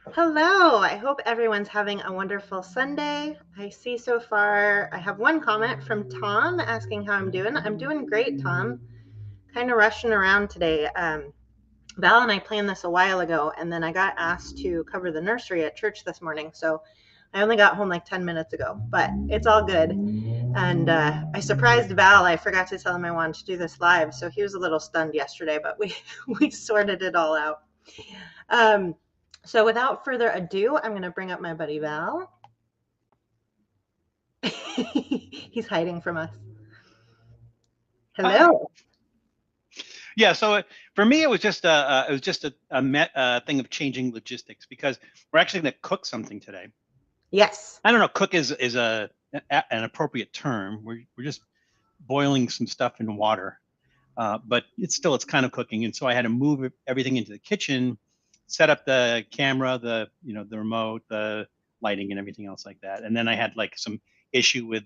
Hello. I hope everyone's having a wonderful Sunday. I see so far I have one comment from Tom asking how I'm doing. I'm doing great, Tom. Kind of rushing around today. Val and I planned this a while ago, and then I got asked to cover the nursery at church this morning. So I only got home like 10 minutes ago, but it's all good. And I surprised Val. I forgot to tell him I wanted to do this live. So he was a little stunned yesterday, but we sorted it all out. Um, so without further ado, I'm going to bring up my buddy Val. He's hiding from us. Hi. Hello. Yeah, so for me, it was just a thing of changing logistics because we're actually going to cook something today. Yes. I don't know, cook is an appropriate term. We're just boiling some stuff in water, but it's kind of cooking. And so I had to move everything into the kitchen, set up the camera, the remote, the lighting, and everything else like that. And then I had like some issue with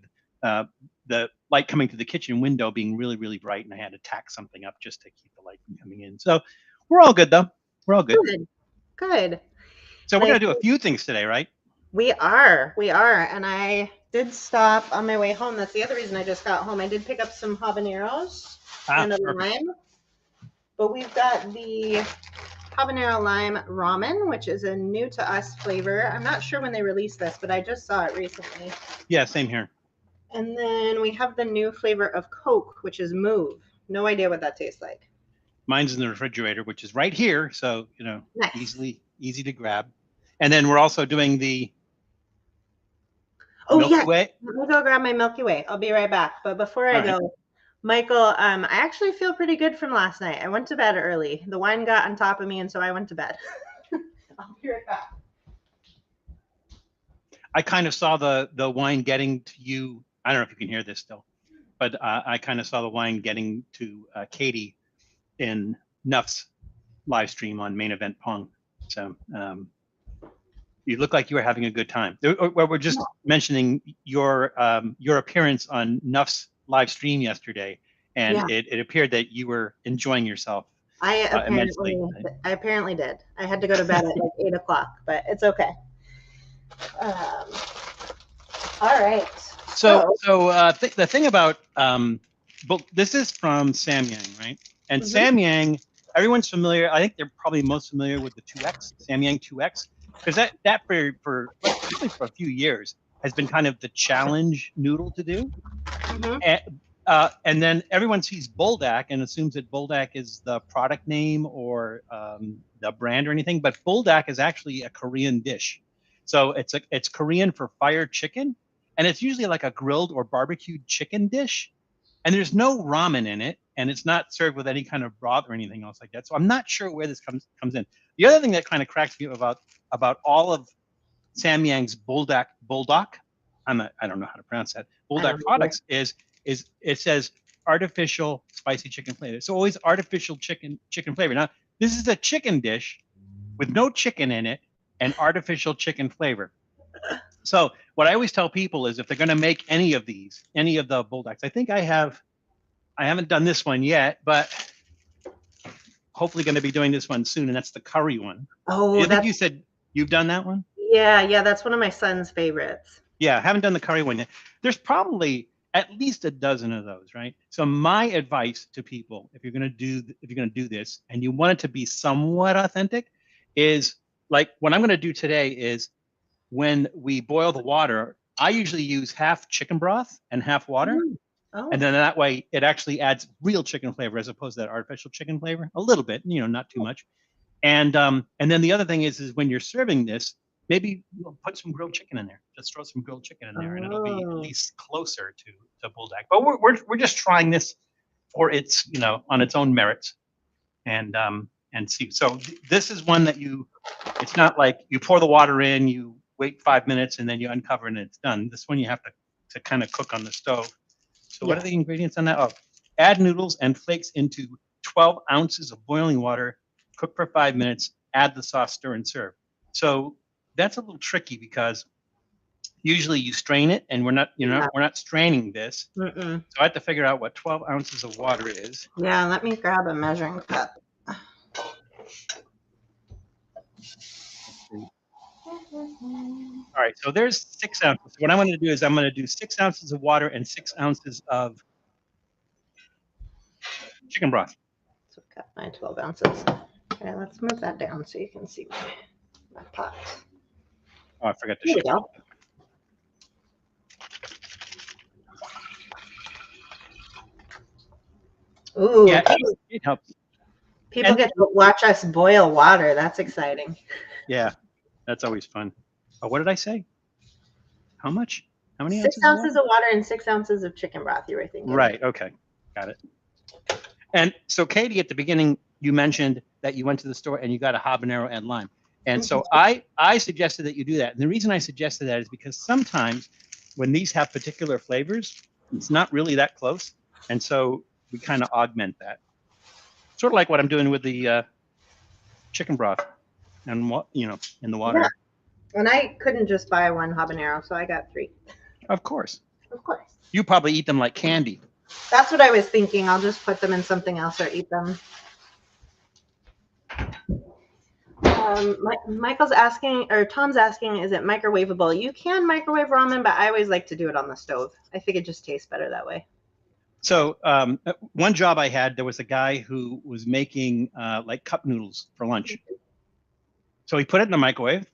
the light coming through the kitchen window being really, really bright, and I had to tack something up just to keep the light from coming in. So we're all good though. We're all good. Good. Good. So we're Nice. gonna do a few things today, right? We are. We are. And I did stop on my way home. That's the other reason I just got home. I did pick up some habaneros and a Perfect. lime. But we've got the habanero lime ramen, which is a new to us flavor. I'm not sure when they released this, but I just saw it recently. Yeah, same here. And then we have the new flavor of Coke, which is Move. No idea what that tastes like. Mine's in the refrigerator, which is right here, so Nice. easy to grab. And then we're also doing the Oh, Milky yes. Way. Let me go grab my Milky Way. I'll be right back. But before All I right. go, Michael, I actually feel pretty good from last night. I went to bed early. The wine got on top of me, and so I went to bed. I'll be right back. I kind of saw the wine getting to you. I don't know if you can hear this still, but I kind of saw the wine getting to Katie in Nuff's live stream on Main Event Pong. So you look like you were having a good time. We're just mentioning your appearance on Nuff's live stream yesterday, and Yeah, it appeared that you were enjoying yourself I immensely. apparently did. I had to go to bed at like 8 o'clock, but it's okay. Um, all right. The thing about but this is from Samyang, right? And Mhm. Samyang, everyone's familiar. I think they're probably most familiar with the 2X, Samyang 2X, because that particularly for a few years has been kind of the challenge noodle to do. Mhm. And then everyone sees Buldak and assumes that Buldak is the product name or the brand or anything, but Buldak is actually a Korean dish. So it's Korean for fire chicken, and it's usually like a grilled or barbecued chicken dish, and there's no ramen in it, and it's not served with any kind of broth or anything else like that. So I'm not sure where this comes in. The other thing that kind of cracks me about all of Samyang's Buldak, I don't know how to pronounce that, I Buldak don't know. products is it says artificial spicy chicken flavor. It's always artificial chicken flavor. Now, this is a chicken dish with no chicken in it and artificial chicken flavor. So what I always tell people is if they're going to make any of the Bulldogs, I haven't done this one yet, but hopefully going to be doing this one soon, and that's the curry one. Oh, I think that's you said you've done that one. yeah. That's one of my son's favorites. Yeah, I haven't done the curry one yet. There's probably at least a dozen of those, right? So my advice to people, if you're gonna do this and you want it to be somewhat authentic, is like what I'm gonna do today is when we boil the water, I usually use half chicken broth and half water. Mm. And Oh, then that way it actually adds real chicken flavor as opposed to that artificial chicken flavor, a little bit, not too much. And then the other thing is when you're serving this, maybe put some grilled chicken in there. Just throw some grilled chicken in there, and it'll be at oh, least closer to bulldog. But we're just trying this for its on its own merits and see. So this is one that it's not like you pour the water in, you wait 5 minutes, and then you uncover and it's done. This one you have to kind of cook on the stove. So what are yes. the ingredients on that? Oh, add noodles and flakes into 12 ounces of boiling water. Cook for 5 minutes. Add the sauce, stir, and serve. So that's a little tricky because usually you strain it, and Yeah. we're not straining this. Mm-mm. So I have to figure out what 12 ounces of water is. Yeah. Let me grab a measuring cup. Let's see. All right, so there's 6 ounces. So what I'm going to do is I'm going to do 6 ounces of water and 6 ounces of chicken broth. So I've got my 12 ounces. Okay, let's move that down so you can see my pot. Oh, I forgot to There we shake it. go. Ooh, Yeah, it helps. people And get to watch us boil water. That's exciting. yeah, that's always fun. Oh, what did I say? How much? How many 6 ounces of water? ounces of water and 6 ounces of chicken broth, you were thinking. Right. Okay. Got it. And so, Katie, at the beginning, you mentioned that you went to the store and you got a habanero and lime. And so I suggested that you do that. And the reason I suggested that is because sometimes when these have particular flavors, it's not really that close. And so we kind of augment that. Sort of like what I'm doing with the chicken broth and what, in the water. Yeah. And I couldn't just buy one habanero, so I got 3. Of course. Of course. You probably eat them like candy. That's what I was thinking. I'll just put them in something else or eat them. Michael's asking, or Tom's asking, is it microwavable? You can microwave ramen, but I always like to do it on the stove. I think it just tastes better that way. So one job I had, there was a guy who was making like cup noodles for lunch. So he put it in the microwave.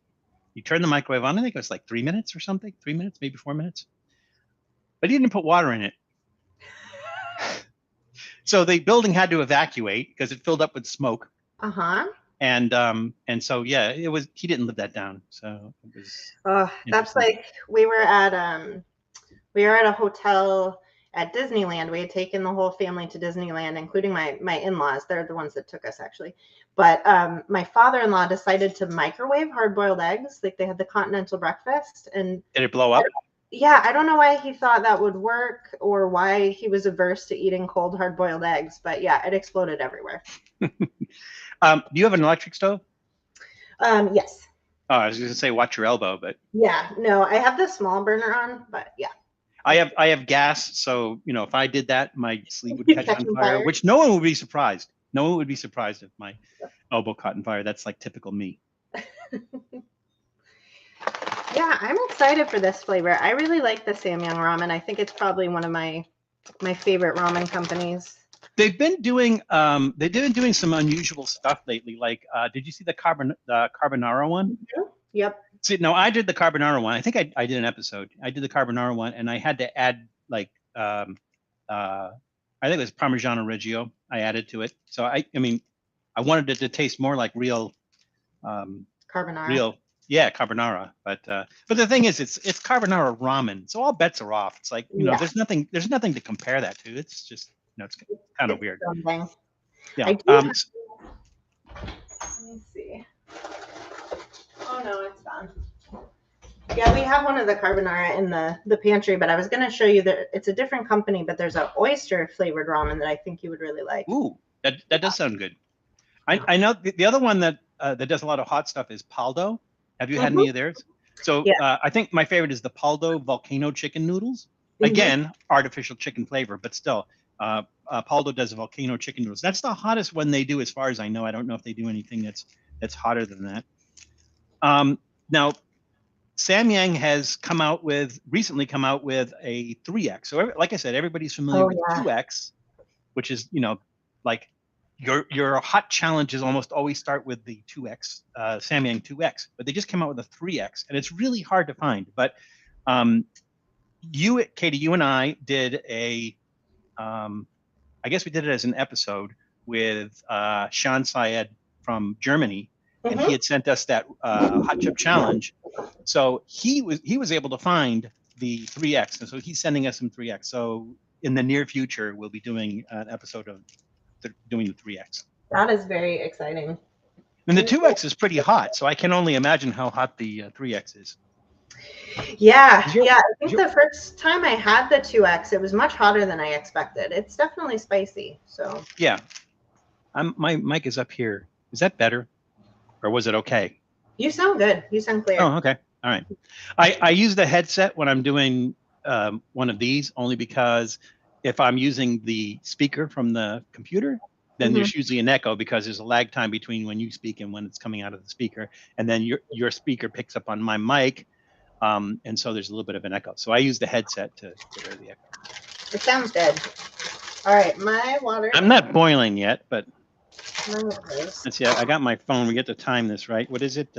He turned the microwave on. I think it was like 3 minutes or something. 3 minutes, maybe 4 minutes. But he didn't put water in it. So the building had to evacuate because it filled up with smoke. Uh-huh. And so yeah, he didn't live that down. So it was that's like we were at a hotel at Disneyland. We had taken the whole family to Disneyland, including my in-laws. They're the ones that took us actually. But my father-in-law decided to microwave hard-boiled eggs. Like they had the continental breakfast. And did it blow up? Yeah, I don't know why he thought that would work or why he was averse to eating cold hard-boiled eggs. But yeah, it exploded everywhere. Do you have an electric stove? Yes. Oh, I was going to say watch your elbow, but yeah, no, I have the small burner on, but yeah. I have gas, so if I did that, my sleeve would catch on fire, which no one would be surprised. No one would be surprised if my elbow caught on fire. That's like typical me. Yeah, I'm excited for this flavor. I really like the Samyang ramen. I think it's probably one of my favorite ramen companies. They've been doing some unusual stuff lately. Like, did you see the carbonara one? Mm-hmm. Yep. See, no, I did the carbonara one. I think I did an episode. I did the carbonara one, and I had to add like I think it was Parmigiano Reggiano. I added to it. So I wanted it to taste more like real carbonara. Carbonara. But the thing is, it's carbonara ramen, so all bets are off. It's like there's nothing to compare that to. It's just it's kind of weird. Something. Yeah. Let me see. Oh no, it's gone. Yeah, we have one of the carbonara in the pantry, but I was going to show you that it's a different company, but there's an oyster flavored ramen that I think you would really like. Ooh, that does sound good. I know the other one that does a lot of hot stuff is Paldo. Have you had any of theirs? So I think my favorite is the Paldo volcano chicken noodles. Again, artificial chicken flavor, but still, Paldo does volcano chicken noodles. That's the hottest one they do, as far as I know. I don't know if they do anything that's hotter than that. Now, Samyang has recently come out with a 3X. So like I said, everybody's familiar with 2X, which is, like your hot challenges almost always start with the 2X, Samyang 2X, but they just came out with a 3X, and it's really hard to find. But Katie, you and I did I guess we did it as an episode with Sean Syed from Germany, and he had sent us that hot chip challenge. So he was able to find the 3X, and so he's sending us some 3X. So in the near future, we'll be doing an episode of doing the 3X. That is very exciting. And the 2X is pretty hot, so I can only imagine how hot the 3X is. Yeah, I think the first time I had the 2X, it was much hotter than I expected. It's definitely spicy. So yeah, my mic is up here. Is that better, or was it okay? You sound good. You sound clear. Oh, okay. All right. I use the headset when I'm doing one of these, only because if I'm using the speaker from the computer, then there's usually an echo because there's a lag time between when you speak and when it's coming out of the speaker. And then your speaker picks up on my mic. And so there's a little bit of an echo. So I use the headset to get rid of the echo. It sounds good. All right, my water. I'm not boiling yet, but Let's see. I got my phone. We get to time this, right? What is it?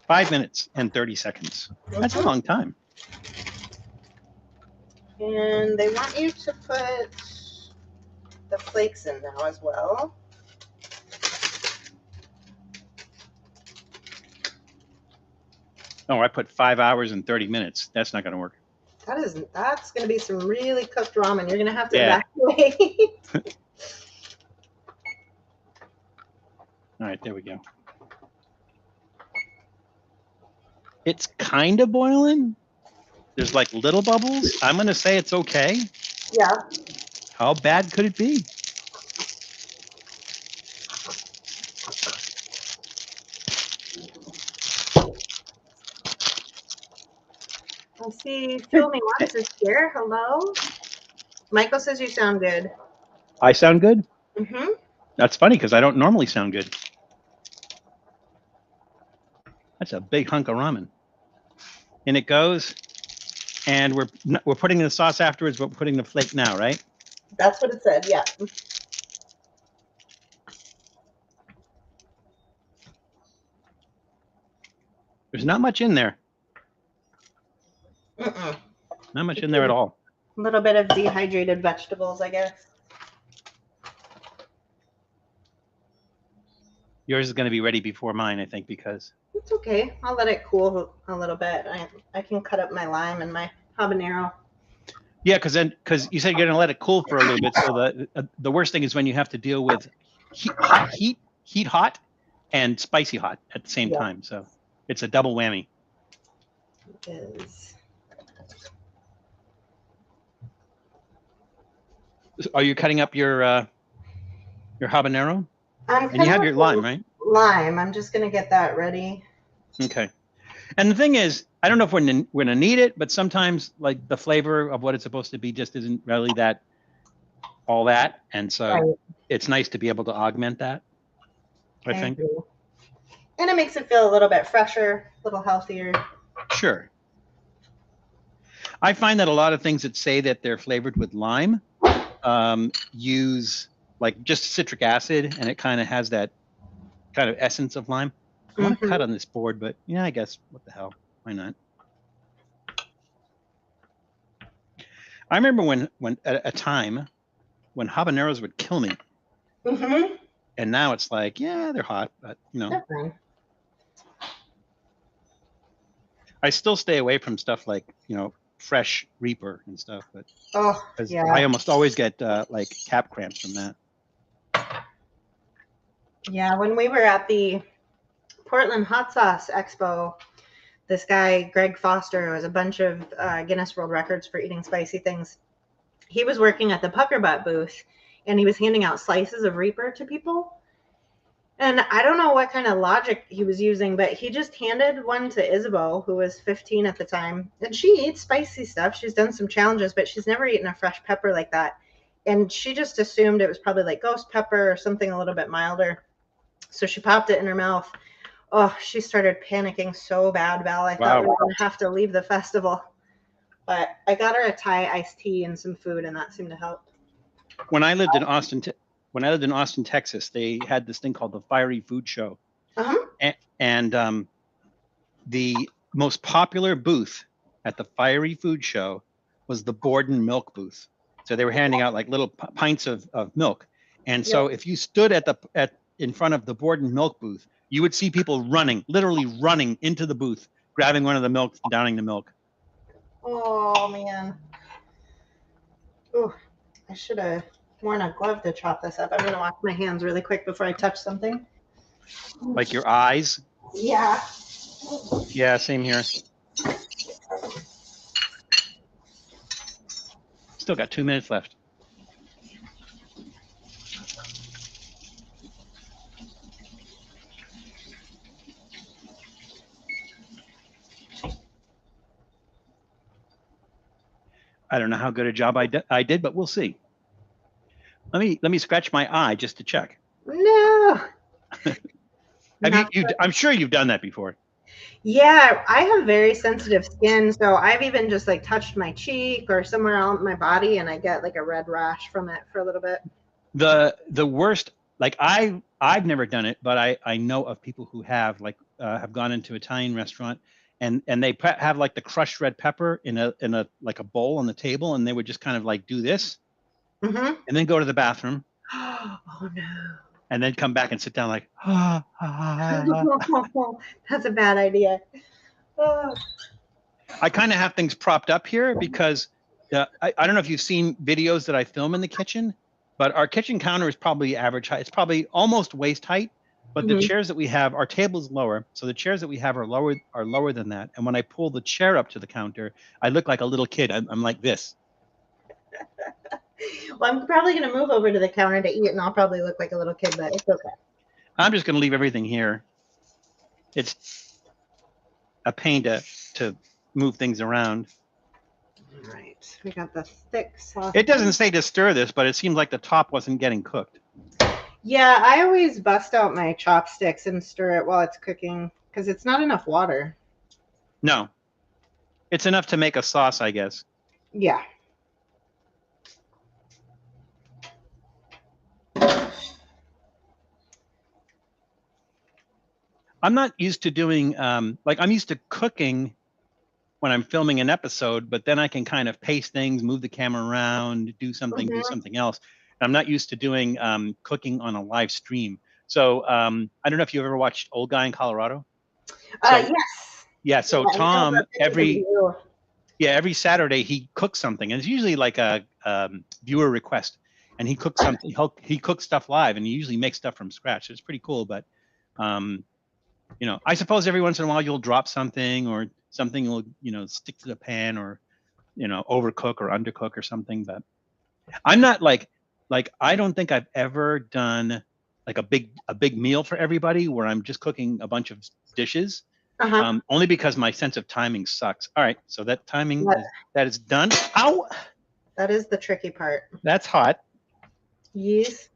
5 minutes and 30 seconds. That's a long time. And they want you to put the flakes in now as well. Oh, I put 5 hours and 30 minutes. That's not going to work. That's going to be some really cooked ramen. You're going to have to evacuate. All right, there we go. It's kind of boiling. There's like little bubbles. I'm going to say it's okay. Yeah. How bad could it be? I see Feel Me Once is here. Hello. Michael says you sound good. I sound good? Mm-hmm. That's funny because I don't normally sound good. That's a big hunk of ramen. And it goes. And we're putting the sauce afterwards, but we're putting the flake now, right? That's what it said, yeah. There's not much in there. Mm-mm. Not much in there at all. A little bit of dehydrated vegetables, I guess. Yours is going to be ready before mine, I think, because... It's okay. I'll let it cool a little bit. I can cut up my lime and my habanero. Yeah, because you said you're going to let it cool for a little bit. So the worst thing is when you have to deal with heat hot, and spicy hot at the same time. So it's a double whammy. It is. Are you cutting up your habanero? And you have your lime, right? Lime. I'm just gonna get that ready. Okay. And the thing is, I don't know if we're gonna need it, but sometimes like the flavor of what it's supposed to be just isn't really all that, and so it's nice to be able to augment that. I think. And it makes it feel a little bit fresher, a little healthier. Sure. I find that a lot of things that say that they're flavored with lime use like just citric acid, and it kind of has that kind of essence of lime. I want to cut on this board, but yeah, I guess what the hell? Why not? I remember when at a time when habaneros would kill me. And now it's like, yeah, they're hot, but you know. I still stay away from stuff like, fresh Reaper and stuff, but I almost always get like cap cramps from that. Yeah, when we were at the Portland Hot Sauce Expo, this guy, Greg Foster, who has a bunch of Guinness World Records for eating spicy things, he was working at the Pucker Butt booth, and he was handing out slices of Reaper to people. And I don't know what kind of logic he was using, but he just handed one to Isabeau, who was 15 at the time. And she eats spicy stuff. She's done some challenges, but she's never eaten a fresh pepper like that. And she just assumed it was probably like ghost pepper or something a little bit milder. So she popped it in her mouth. Oh, she started panicking so bad, Val. I thought we were going to have to leave the festival. But I got her a Thai iced tea and some food, and that seemed to help. When I lived in Austin, Texas, they had this thing called the Fiery Food Show. And the most popular booth at the Fiery Food Show was the Borden milk booth. So they were handing out like little pints of milk. And so if you stood in front of the Borden milk booth, you would see people literally running into the booth, grabbing one of the milk, downing the milk. Oh, man. Ooh, I should have worn a glove to chop this up. I'm going to wash my hands really quick before I touch something. Like your eyes? Yeah. Yeah, same here. Still got 2 minutes left. I don't know how good a job I did, but we'll see. Let me scratch my eye just to check. No. Have Not you I'm sure you've done that before. Yeah, I have very sensitive skin, so I've even just like touched my cheek or somewhere on my body, and I get like a red rash from it for a little bit. The worst, like I've never done it, but I know of people who have gone into an Italian restaurant and they have like the crushed red pepper in a like a bowl on the table, and they would just kind of like do this Mm-hmm. and then go to the bathroom Oh no. and then come back and sit down like That's a bad idea. Oh. I kind of have things propped up here because I don't know if you've seen videos that I film in the kitchen, but our kitchen counter is probably average height. It's probably almost waist height, but the Mhm. chairs that we have, our table is lower. So the chairs that we have are lower than that. And when I pull the chair up to the counter, I look like a little kid. I'm like this. Well, I'm probably going to move over to the counter to eat, and I'll probably look like a little kid, but it's okay. I'm just going to leave everything here. It's a pain to move things around. All right, we got the thick sauce. It doesn't say to stir this, but it seems like the top wasn't getting cooked. Yeah, I always bust out my chopsticks and stir it while it's cooking because it's not enough water. No, it's enough to make a sauce, I guess. Yeah. I'm not used to doing like I'm used to cooking when I'm filming an episode, but then I can kind of pace things, move the camera around, do something else. I'm not used to doing cooking on a live stream. So I don't know if you've ever watched Old Guy in Colorado. So Yes. yeah, so Yeah, I know Tom the pictures of you. every Saturday he cooks something, and it's usually like a viewer request, and he cooks something. He cooks stuff live, and he usually makes stuff from scratch. So it's pretty cool, but you know, I suppose every once in a while you'll drop something or something will, you know, stick to the pan or, you know, overcook or undercook or something. But I'm not like I don't think I've ever done like a big meal for everybody where I'm just cooking a bunch of dishes. Uh-huh. Only because my sense of timing sucks. All right, so that timing That, that is done. Ow, that is the tricky part. that's hot. Yes.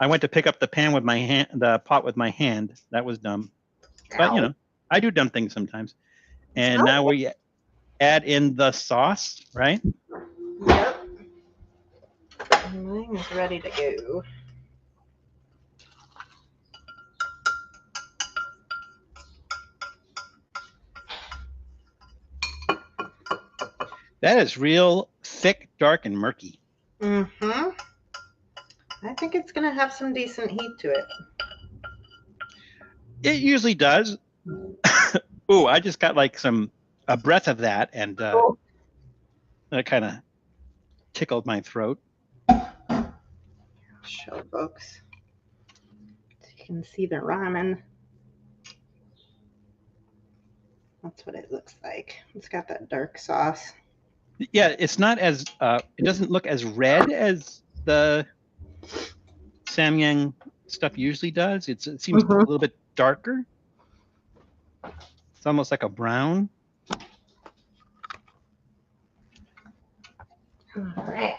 I went to pick up the pan with my hand, the pot with my hand. That was dumb. But you Ow. know, I do dumb things sometimes. And Oh, now we add in the sauce, right? yep. Mine is ready to go. That is real thick, dark, and murky. Mm-hmm. I think it's going to have some decent heat to it. It usually does. Ooh, I just got like a breath of that, and that kind of tickled my throat. Show folks. So you can see the ramen. That's what it looks like. It's got that dark sauce. Yeah, it's not as it doesn't look as red as the Samyang stuff usually does. It seems a little bit darker. It's almost like a brown. All right.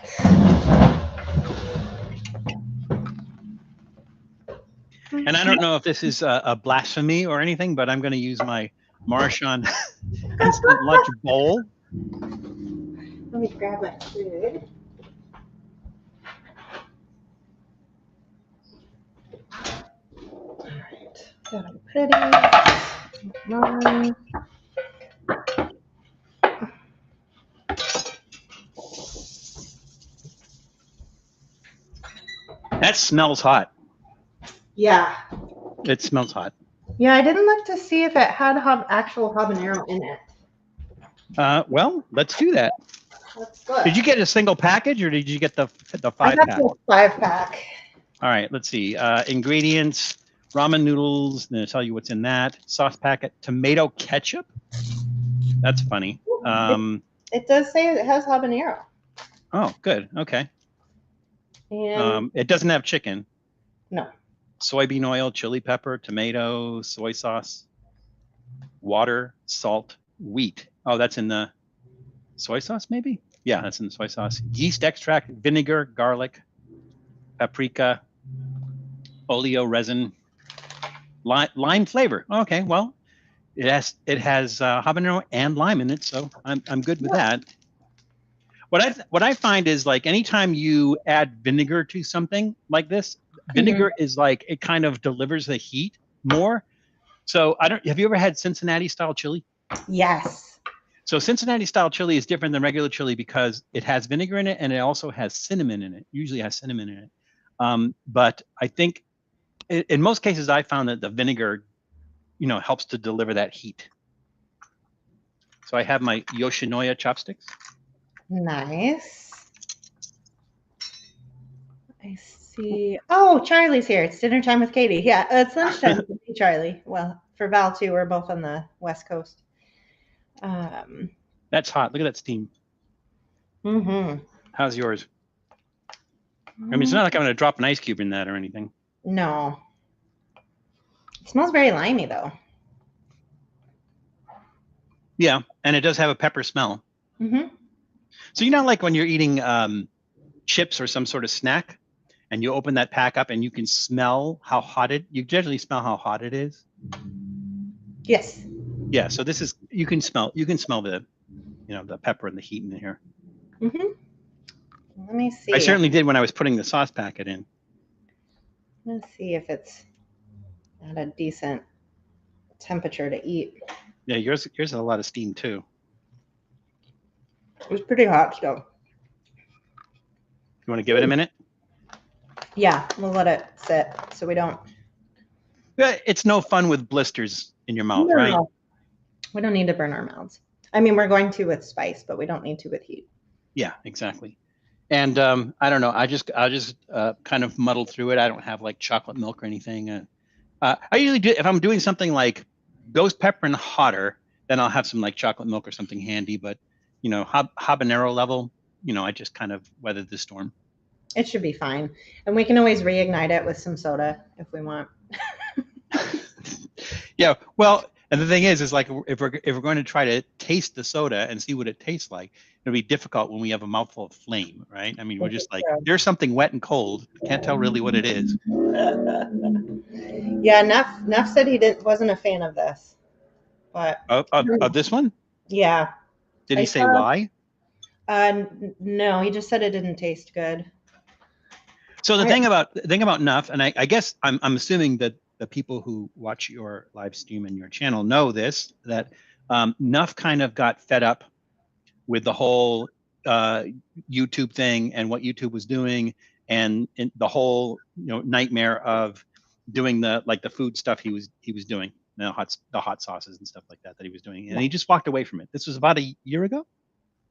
And I don't know if this is a blasphemy or anything, but I'm going to use my Maruchan instant lunch bowl. Let me grab my food. All right. Got a pretty. Nice. That smells hot. Yeah. It smells hot. Yeah, I didn't look to see if it had actual habanero in it. Well, let's do that. Let's look. Did you get a single package or did you get the 5-pack? I got the 5-pack. All right, let's see. Ingredients: ramen noodles. I'm going to tell you what's in that. Sauce packet, tomato ketchup. That's funny. It does say it has habanero. Oh, good. Okay. And it doesn't have chicken. No. Soybean oil, chili pepper, tomato, soy sauce, water, salt, wheat. Oh, that's in the soy sauce, maybe? Yeah, that's in the soy sauce. Yeast extract, vinegar, garlic, paprika, oleo resin, lime flavor. Okay, well, it has habanero and lime in it, so I'm good with that. What I find is like anytime you add vinegar to something like this, Mhm. vinegar is like it kind of delivers the heat more. So I don't. Have you ever had Cincinnati style chili? Yes. So Cincinnati style chili is different than regular chili because it has vinegar in it and it also has cinnamon in it. Usually has cinnamon in it. But I think in most cases I found that the vinegar, helps to deliver that heat. So I have my Yoshinoya chopsticks. Nice. I see. Oh, Charlie's here. It's dinner time with Katie. Yeah, it's lunchtime for me, Charlie. Well, for Val too. We're both on the West Coast. Um, That's hot. Look at that steam. mm-hmm. How's yours? I mean, it's not like I'm going to drop an ice cube in that or anything. No. It smells very limey though. Yeah, and it does have a pepper smell. Mm-hmm. So like when you're eating chips or some sort of snack, and you open that pack up and you can smell how hot you generally smell how hot it is. Yes. Yeah, so this is you can smell the the pepper and the heat in here. Mm-hmm. Let me see. I certainly did when I was putting the sauce packet in. Let's see if it's at a decent temperature to eat. Yeah, yours has a lot of steam too. It's pretty hot still. You want to give it a minute? Yeah, we'll let it sit so we don't. Yeah, it's no fun with blisters in your mouth, right? We don't need to burn our mouths. I mean, we're going to with spice, but we don't need to with heat. Yeah, exactly. And I don't know. I'll just kind of muddle through it. I don't have like chocolate milk or anything. I usually do if I'm doing something like ghost pepper and hotter, then I'll have some like chocolate milk or something handy. But habanero level, I just kind of weathered the storm. It should be fine, and we can always reignite it with some soda if we want. Yeah, well, and the thing is like if we're going to try to taste the soda and see what it tastes like, it'll be difficult when we have a mouthful of flame, right? I mean, we're just like there's something wet and cold. Can't tell really what it is. Yeah, Neff said he wasn't a fan of this, but of this one. Yeah. Did he say why? No, he just said it didn't taste good. So the thing about Nuff, and I guess I'm assuming that the people who watch your live stream and your channel know this, that Nuff kind of got fed up with the whole YouTube thing and what YouTube was doing, and the whole nightmare of doing the food stuff he was doing, the hot sauces and stuff like that he was doing, and he just walked away from it. This was about a year ago.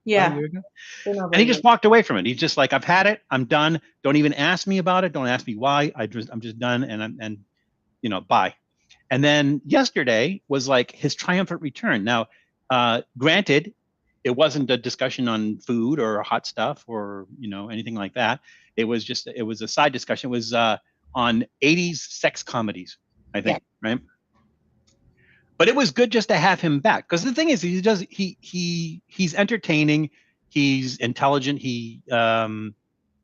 Yeah. A year ago. And he just walked away from it. He's just like, I've had it. I'm done. Don't even ask me about it. Don't ask me why. I'm just done. And bye. And then yesterday was like his triumphant return. Now, granted, it wasn't a discussion on food or hot stuff or anything like that. It was a side discussion. It was on 80s sex comedies, I think, right? But it was good just to have him back, because the thing is, he's entertaining, he's intelligent, he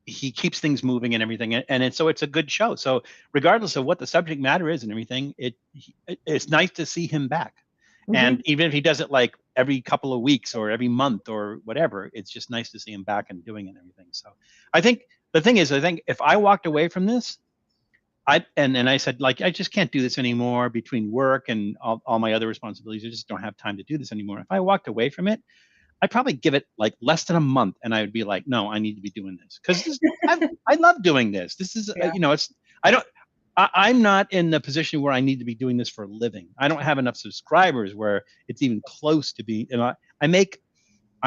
keeps things moving and everything, and so it's a good show. So regardless of what the subject matter is and everything, it's nice to see him back. Mm-hmm. And even if he does it like every couple of weeks or every month or whatever, it's just nice to see him back and doing it and everything. So I think the thing is, if I walked away from this, I said, like, I just can't do this anymore between work and all my other responsibilities. I just don't have time to do this anymore. If I walked away from it, I'd probably give it like less than a month, and I would be like, no, I need to be doing this, because I love doing this. This is I'm not in the position where I need to be doing this for a living. I don't have enough subscribers where it's even close to be. I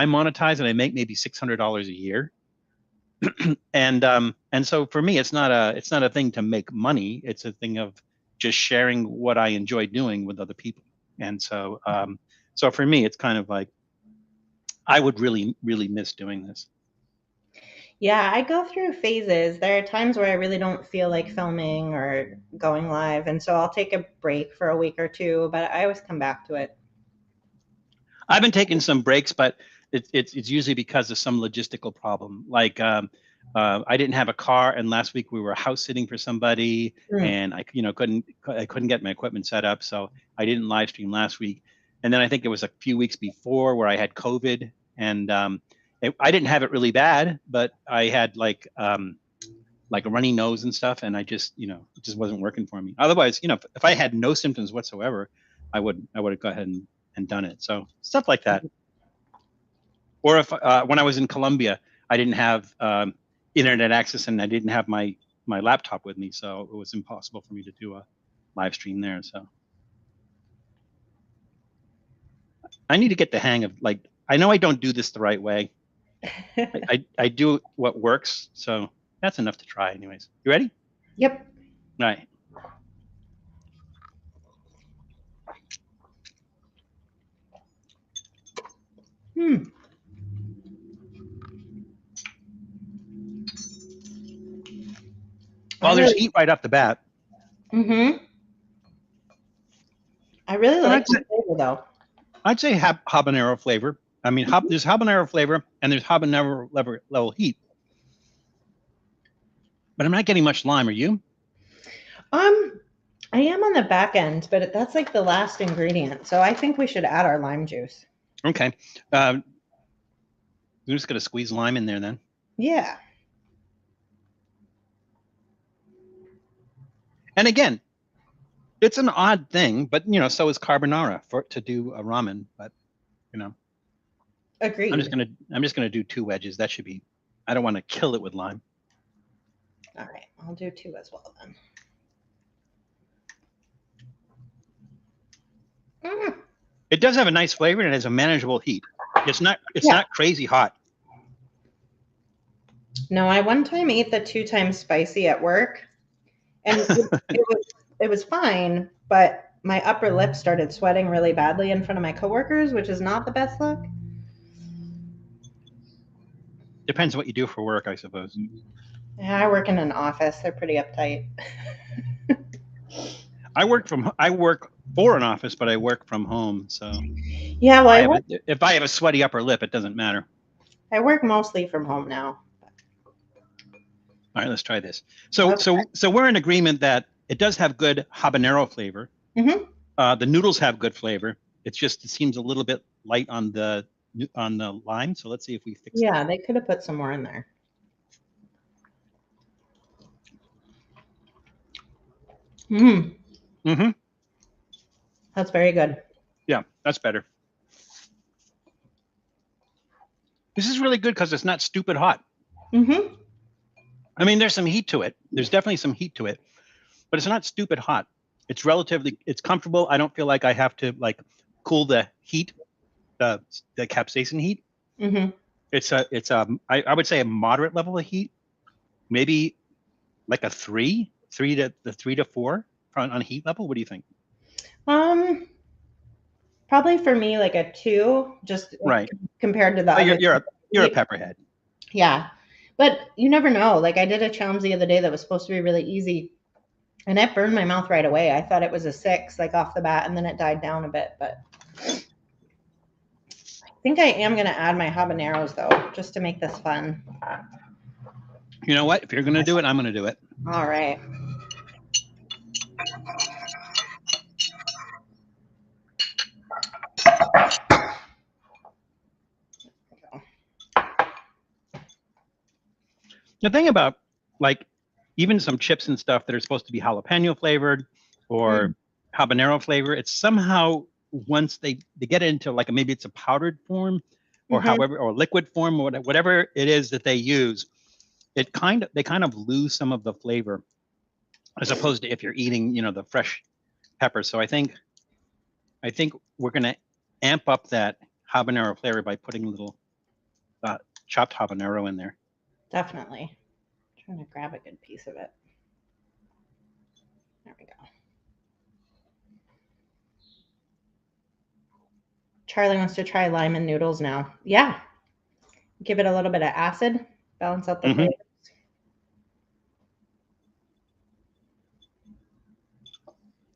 monetize and I make maybe $600 a year. And so for me, it's not a thing to make money. It's a thing of just sharing what I enjoy doing with other people. And so so for me, it's kind of like I would really, really miss doing this. Yeah, I go through phases. There are times where I really don't feel like filming or going live, and so I'll take a break for a week or two, but I always come back to it. I've been taking some breaks, but it's usually because of some logistical problem. Like I didn't have a car, and last week we were house sitting for somebody, and I couldn't get my equipment set up, so I didn't live stream last week. And then I think it was a few weeks before where I had COVID, and I didn't have it really bad, but I had like a runny nose and stuff, and I just it just wasn't working for me. Otherwise, if I had no symptoms whatsoever, I would have gone ahead and done it. So stuff like that. Or if when I was in Colombia, I didn't have internet access and I didn't have my laptop with me, so it was impossible for me to do a live stream there. So I need to get the hang of, like, I know I don't do this the right way. I do what works, so that's enough to try anyways. You ready? Yep. All right. Well, there's heat right off the bat. I really like the flavor, though. I'd say habanero flavor. I mean, there's habanero flavor and there's habanero level heat. But I'm not getting much lime. Are you? I am on the back end, but that's like the last ingredient. So I think we should add our lime juice. Okay. We're just going to squeeze lime in there then. Yeah. And again, it's an odd thing, but so is carbonara to do a ramen. But agreed. I'm just gonna do 2 wedges. That should be. I don't want to kill it with lime. All right, I'll do 2 as well then. It does have a nice flavor and it has a manageable heat. It's not crazy hot. No, I one time ate the 2 times spicy at work, and it was fine, but my upper lip started sweating really badly in front of my coworkers, which is not the best look. Depends what you do for work, I suppose. Yeah, I work in an office. They're pretty uptight. I work for an office, but I work from home. So yeah, well, if I have a sweaty upper lip, it doesn't matter. I work mostly from home now. All right, let's try this. So we're in agreement that it does have good habanero flavor. The noodles have good flavor. It seems a little bit light on the lime. So let's see if we fix it. Yeah, they could have put some more in there. That's very good. Yeah, that's better. This is really good because it's not stupid hot. I mean, there's some heat to it. There's definitely some heat to it, but it's not stupid hot. It's comfortable. I don't feel like I have to cool the heat, the capsaicin heat. It's I would say a moderate level of heat, maybe like a 3 to 4 on heat level. What do you think? Probably for me like a 2, just right compared to the other. You're a pepperhead. Yeah, but you never know. Like I did a challenge the other day that was supposed to be really easy, and it burned my mouth right away. I thought it was a 6 off the bat, and then it died down a bit. But I think I am going to add my habaneros though, just to make this fun. You know what? If you're going to do it, I'm going to do it. All right. The thing about even some chips and stuff that are supposed to be jalapeno flavored or habanero flavor, it's somehow once they get into maybe it's a powdered form or or liquid form or whatever it is that they use, they kind of lose some of the flavor as opposed to if you're eating the fresh pepper. So I think we're going to amp up that habanero flavor by putting a little chopped habanero in there. Definitely. I'm trying to grab a good piece of it. There we go. Charlie wants to try lime and noodles now. Yeah. Give it a little bit of acid, balance out the flavors.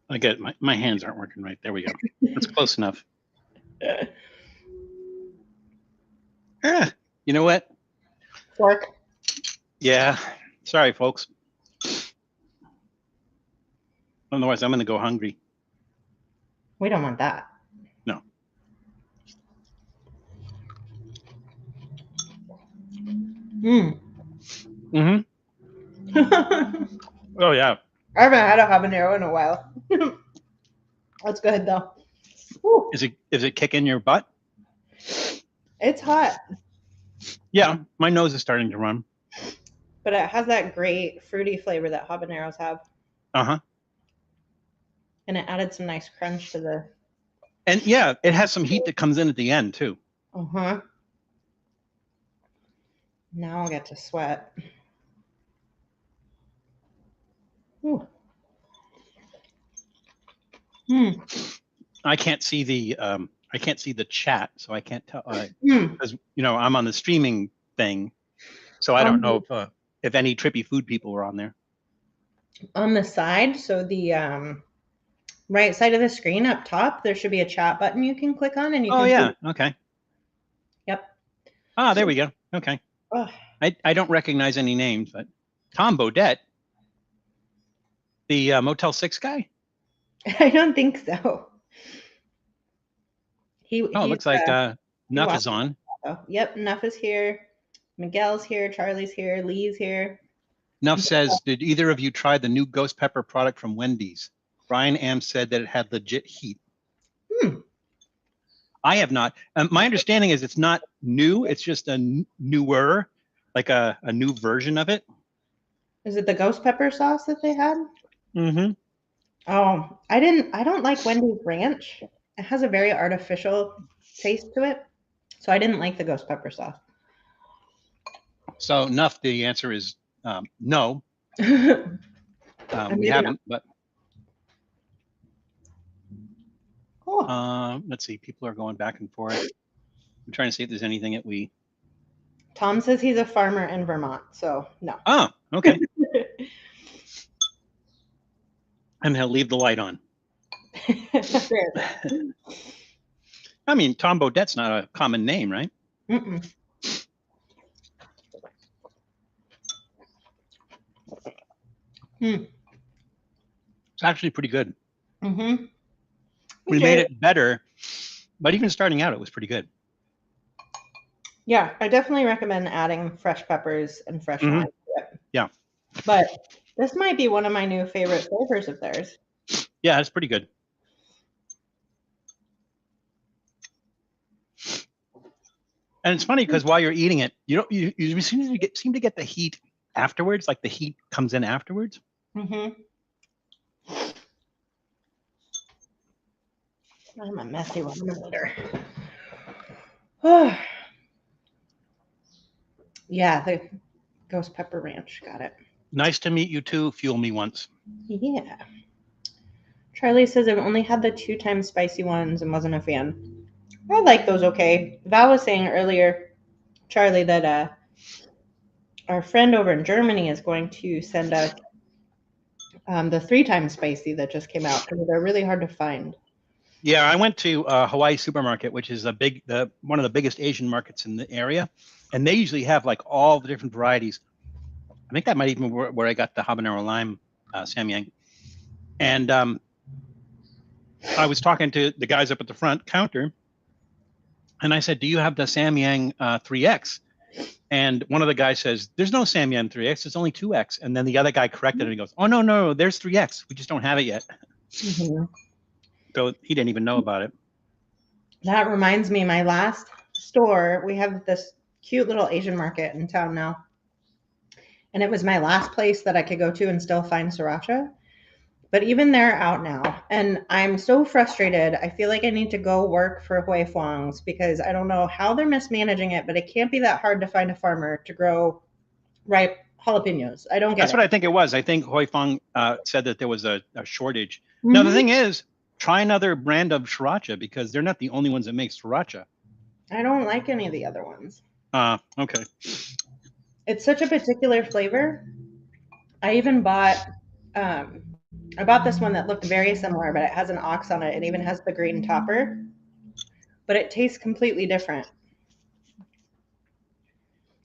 I get my hands aren't working right. There we go. That's close enough. You know what? Fork. Yeah. Sorry, folks. Otherwise, I'm going to go hungry. We don't want that. No. Oh, yeah. I haven't had a habanero in a while. That's good though. Woo. Is it kicking your butt? It's hot. Yeah, my nose is starting to run. But it has that great fruity flavor that habaneros have. Uh-huh. And it added some nice crunch to the... And yeah, it has some heat that comes in at the end too. Uh-huh. Now I'll get to sweat. Ooh. I can't see the chat, so I can't tell because I'm on the streaming thing, so I don't know if any trippy food people were on there. On the side, so the right side of the screen up top, there should be a chat button you can click on, and you can... Oh yeah, okay. Yep. Ah, there we go. Okay. Oh. I don't recognize any names, but Tom Bodette, the Motel 6 guy. I don't think so. It looks like Nuff is on. Yep, Nuff is here. Miguel's here. Charlie's here. Lee's here. Nuff says, did either of you try the new ghost pepper product from Wendy's? Brian Am said that it had legit heat. I have not. My understanding is it's not new. It's just a newer, like a new version of it. Is it the ghost pepper sauce that they had? Mm-hmm. Oh, I don't like Wendy's ranch. It has a very artificial taste to it. So I didn't like the ghost pepper sauce. So Nuff, the answer is no. We haven't, but cool. Let's see. People are going back and forth. I'm trying to see if there's anything that we... Tom says he's a farmer in Vermont, so no. Oh, okay. And he'll leave the light on. I mean, Tom Bodette's not a common name, right? Mm-mm. It's actually pretty good. Mm-hmm. We made it better, but even starting out, it was pretty good. Yeah, I definitely recommend adding fresh peppers and fresh lime to it. Yeah. But this might be one of my new favorite flavors of theirs. Yeah, it's pretty good. And it's funny because while you're eating it, you seem to get the heat afterwards, like the heat comes in afterwards. Mm-hmm. I'm a messy one later. Yeah, the ghost pepper ranch. Got it. Nice to meet you too. Fuel me once. Yeah. Charlie says I've only had the 2 times spicy ones and wasn't a fan. I like those okay. Val was saying earlier, Charlie, that our friend over in Germany is going to send us the 3 times spicy that just came out because they're really hard to find. Yeah, I went to Hawaii Supermarket, which is one of the biggest Asian markets in the area, and they usually have like all the different varieties. I think that might even be where I got the habanero lime Samyang. And I was talking to the guys up at the front counter, and I said, "Do you have the Samyang 3X?" And one of the guys says, "There's no Samyang 3X. It's only 2X." And then the other guy corrected it and he goes, "Oh no, there's 3X. We just don't have it yet." Mm-hmm. So he didn't even know about it. That reminds me, my last store, we have this cute little Asian market in town now. And it was my last place that I could go to and still find sriracha. But even they're out now. And I'm so frustrated. I feel like I need to go work for Hui Fong's because I don't know how they're mismanaging it, but it can't be that hard to find a farmer to grow ripe jalapenos. I don't get That's what I think it was. I think Hui Fong said that there was a shortage. Mm-hmm. Now, the thing is, try another brand of sriracha because they're not the only ones that make sriracha. I don't like any of the other ones. Okay. It's such a particular flavor. I even bought I bought this one that looked very similar, but it has an ox on it. It even has the green topper, but it tastes completely different.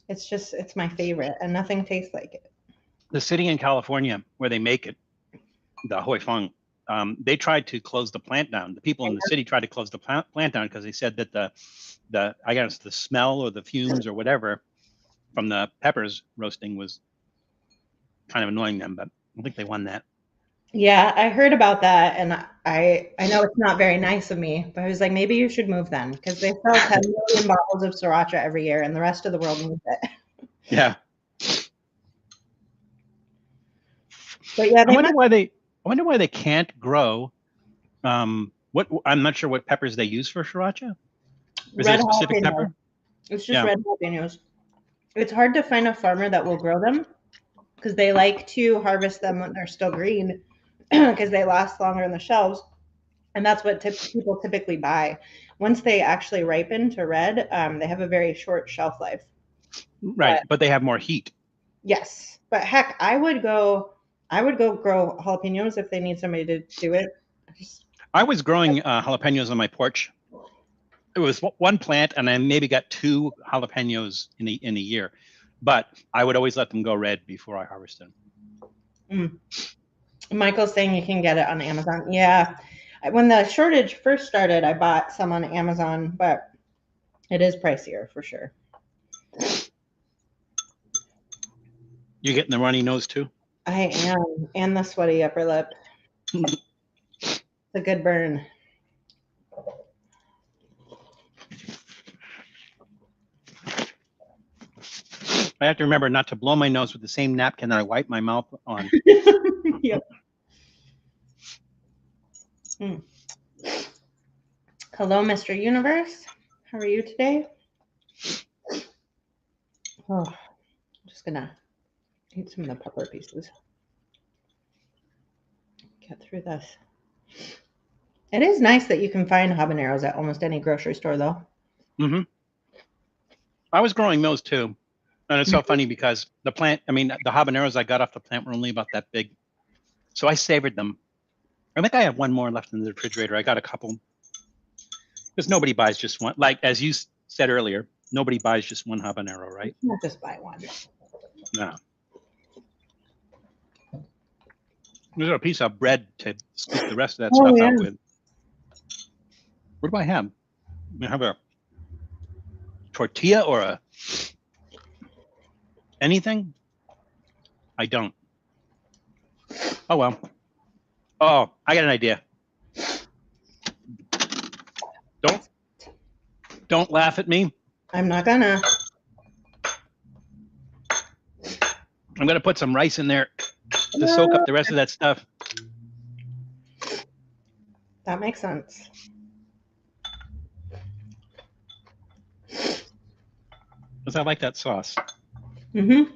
It's my favorite, and nothing tastes like it. The city in California where they make it, the Hoi Fong, they tried to close the plant down. The people in the city tried to close the plant down because they said that the I guess the smell or the fumes or whatever from the peppers roasting was kind of annoying them, but I think they won that. Yeah, I heard about that, and I know it's not very nice of me, but I was like, maybe you should move then, because they sell 10 million bottles of sriracha every year, and the rest of the world needs it. Yeah. But yeah, I wonder why they can't grow. What I'm not sure what peppers they use for sriracha. Is it red a specific jalapenos. pepper? It's just Yeah. red jalapenos. It's hard to find a farmer that will grow them because they like to harvest them when they're still green because they last longer in the shelves. And that's what people typically buy. Once they actually ripen to red, they have a very short shelf life. Right, but they have more heat. Yes, but heck, I would go grow jalapenos if they need somebody to do it. I was growing jalapenos on my porch. It was one plant, and I maybe got 2 jalapenos in a year, but I would always let them go red before I harvested them. Michael's saying you can get it on Amazon. Yeah, when the shortage first started, I bought some on Amazon, but it is pricier for sure. You getting the runny nose too? I am, and the sweaty upper lip. It's a good burn. I have to remember not to blow my nose with the same napkin that I wipe my mouth on. Yep. Hello, Mr. Universe. How are you today? Oh, I'm just gonna eat some of the pepper pieces. Get through this. It is nice that you can find habaneros at almost any grocery store, though. Mm-hmm. I was growing those too. And it's so funny because the habaneros I got off the plant were only about that big. So I savored them. I think I have one more left in the refrigerator. I got a couple. Because nobody buys just one. Like, as you said earlier, nobody buys just one habanero, right? You can't just buy one. No. There's a piece of bread to scoop the rest of that stuff out with. What do I have? I have a tortilla or a anything? I don't. Oh, well. Oh, I got an idea. Don't laugh at me. I'm not gonna. I'm gonna put some rice in there to soak up the rest of that stuff. That makes sense. Because I like that sauce. Mm-hmm.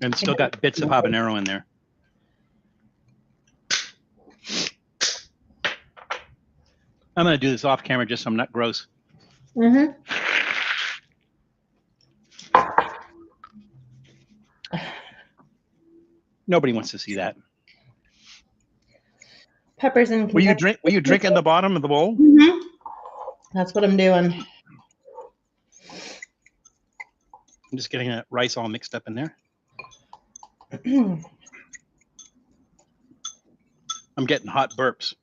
And still got bits of habanero in there. I'm gonna do this off camera just so I'm not gross. Mm-hmm. Nobody wants to see that. Peppers and Were you drinking the bottom of the bowl? Mm-hmm. That's what I'm doing. I'm just getting that rice all mixed up in there. I'm getting hot burps.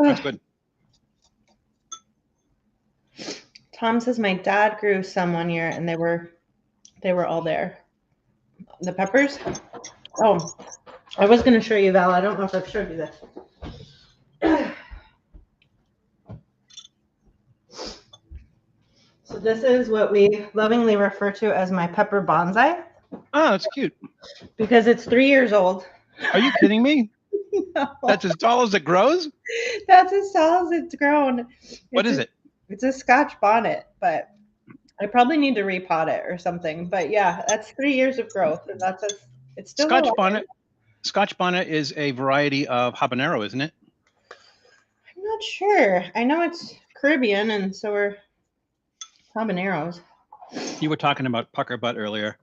That's good. Tom says my dad grew some one year and they were all there. The peppers? Oh, I was going to show you, Val. I don't know if I've showed you this. So this is what we lovingly refer to as my pepper bonsai. Oh, that's cute. Because it's 3 years old. Are you kidding me? No. That's as tall as it grows? That's as tall as it's grown. What is it? It's a Scotch bonnet, but I probably need to repot it or something. But yeah, that's 3 years of growth, and it's still Scotch bonnet. Scotch bonnet is a variety of habanero, isn't it? I'm not sure. I know it's Caribbean, and so are habaneros. You were talking about pucker butt earlier.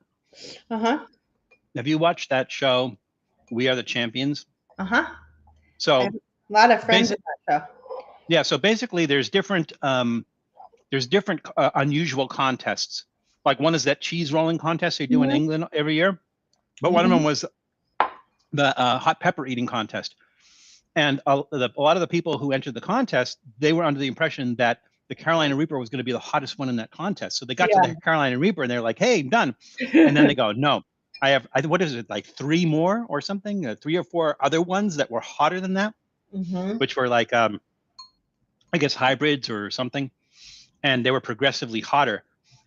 Uh-huh. Have you watched that show, We Are the Champions? Uh-huh. So A lot of friends in Basic, that show. yeah. So basically, there's different unusual contests. Like one is that cheese rolling contest they do in Mm-hmm. England every year, but one of Mm-hmm. them was the hot pepper eating contest. And a lot of the people who entered the contest, they were under the impression that the Carolina Reaper was going to be the hottest one in that contest. So they got to the Carolina Reaper and they're like, "Hey, I'm done." And then Yeah. they go, "No, what is it, like three more or something? Three or four other ones that were hotter than that, Mm-hmm. which were like, I guess hybrids or something, and they were progressively hotter."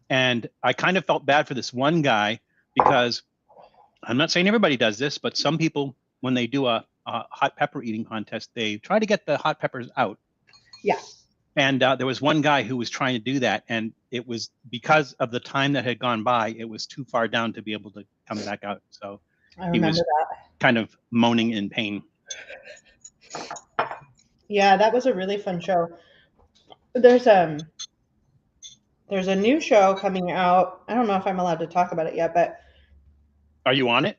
And I kind of felt bad for this one guy because I'm not saying everybody does this, but some people, when they do a hot pepper eating contest, they try to get the hot peppers out. Yeah. And there was one guy who was trying to do that, and it was because of the time that had gone by, it was too far down to be able to come back out. So I he remember was that. kind of moaning in pain. Yeah, that was a really fun show. There's there's a new show coming out. I don't know if I'm allowed to talk about it yet, but Are you on it?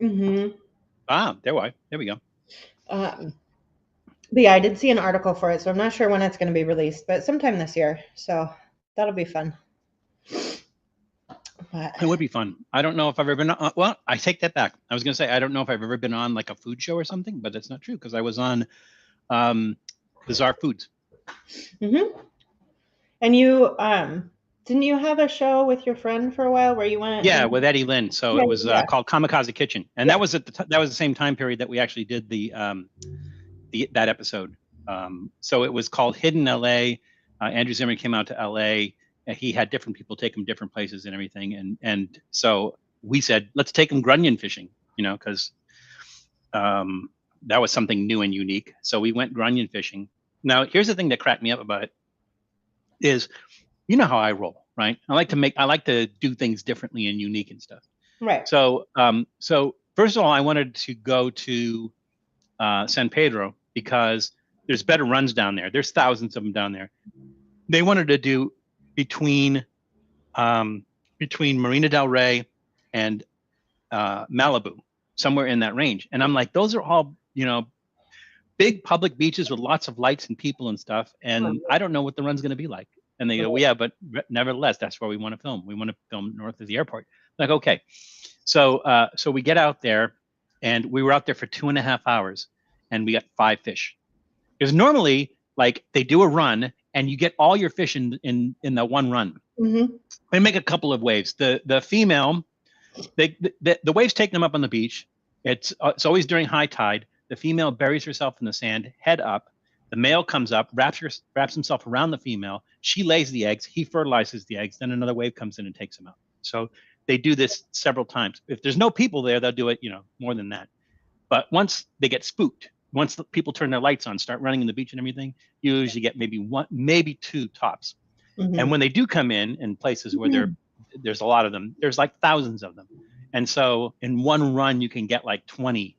mm-hmm. Ah, there we go. um, but yeah, I did see an article for it, so I'm not sure when it's going to be released, but sometime this year. So that'll be fun. But It would be fun. I don't know if I've ever been on, well, I take that back. I was going to say, I don't know if I've ever been on like a food show or something, but that's not true because I was on Bizarre Foods. mm-hmm. And you didn't you have a show with your friend for a while where you went Yeah, and with Eddie Lynn. So yeah, it was yeah, called Kamikaze Kitchen, and yeah. that was that was the same time period that we actually did that episode. So it was called Hidden LA. Andrew Zimmern came out to LA. And he had different people take him different places and everything, and so we said let's take him grunion fishing, because that was something new and unique. So we went grunion fishing. Now here's the thing that cracked me up about it is you know how I roll, right? I like to do things differently and unique and stuff. Right. So first of all, I wanted to go to San Pedro because there's better runs down there. There's thousands of them down there. They wanted to do between between Marina del Rey and Malibu, somewhere in that range. And I'm like, those are all big public beaches with lots of lights and people and stuff. And I don't know what the run's going to be like. And they go, well, yeah, but nevertheless, that's where we want to film. We want to film north of the airport. I'm like, okay. So we get out there, and we were out there for 2.5 hours, and we got 5 fish. Because normally, like they do a run, and you get all your fish in the one run. Mm-hmm. They make a couple of waves. The female, the waves take them up on the beach. It's always during high tide. The female buries herself in the sand, head up. The male comes up, wraps himself around the female. She lays the eggs. He fertilizes the eggs. Then another wave comes in and takes them out. So they do this several times. If there's no people there, they'll do it, more than that. But once they get spooked, once the people turn their lights on, start running in the beach and everything, you usually get maybe one, maybe 2 tops. Mm-hmm. And when they do come in places where there's a lot of them, there's like thousands of them. And so in one run, you can get like 20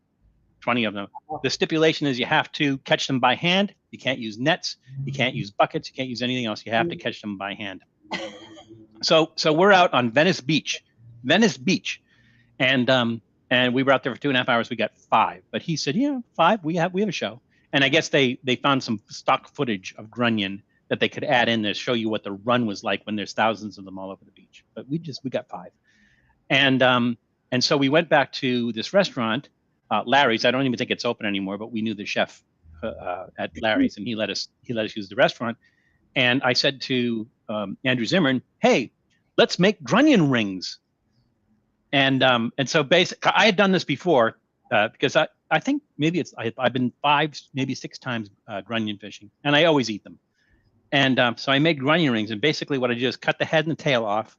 of them. The stipulation is you have to catch them by hand. You can't use nets. You can't use buckets. You can't use anything else. You have to catch them by hand. So we're out on Venice Beach, and we were out there for 2.5 hours. We got 5, but he said, yeah, 5. We have a show. And I guess they found some stock footage of grunion that they could add in there to show you what the run was like when there's thousands of them all over the beach. But we got 5, and so we went back to this restaurant. Larry's. I don't even think it's open anymore, but we knew the chef at Larry's, and he let us use the restaurant. And I said to Andrew Zimmern, "Hey, let's make grunion rings." And so basically, I had done this before because I think maybe I've been 5, maybe 6 times grunion fishing, and I always eat them. And so I made grunion rings, and basically what I do is cut the head and the tail off.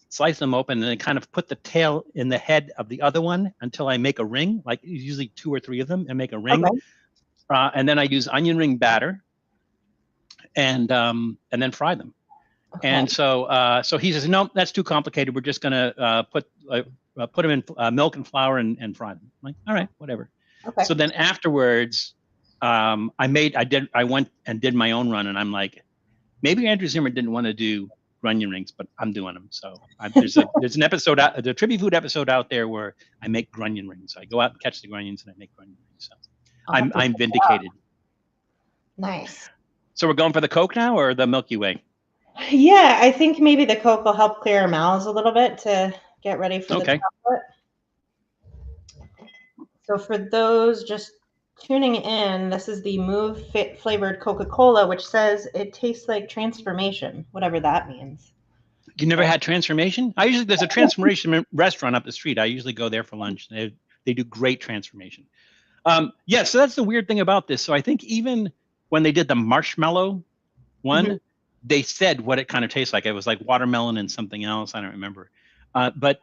Slice them open, and then kind of put the tail in the head of the other one until I make a ring, like usually 2 or 3 of them, and make a ring. Okay. And then I use onion ring batter, and then fry them. Okay. And so he says, no, that's too complicated. We're just gonna put them in milk and flour and fry them. I'm like, all right, whatever. Okay. So then afterwards, I went and did my own run, and I'm like, maybe Andrew Zimmer didn't want to do grunion rings, but I'm doing them. So there's an episode, the Trivia Food episode out there where I make grunion rings. I go out and catch the grunions and I make grunion rings. So I'm vindicated. Nice. So we're going for the Coke now or the Milky Way? Yeah, I think maybe the Coke will help clear our mouths a little bit to get ready for the chocolate. So for those just tuning in, this is the Move Fit flavored Coca-Cola, which says it tastes like transformation, whatever that means. You never had transformation? There's a transformation restaurant up the street. I usually go there for lunch. They do great transformation. Yeah, so that's the weird thing about this. So I think even when they did the marshmallow one, they said what it kind of tastes like. It was like watermelon and something else. I don't remember. But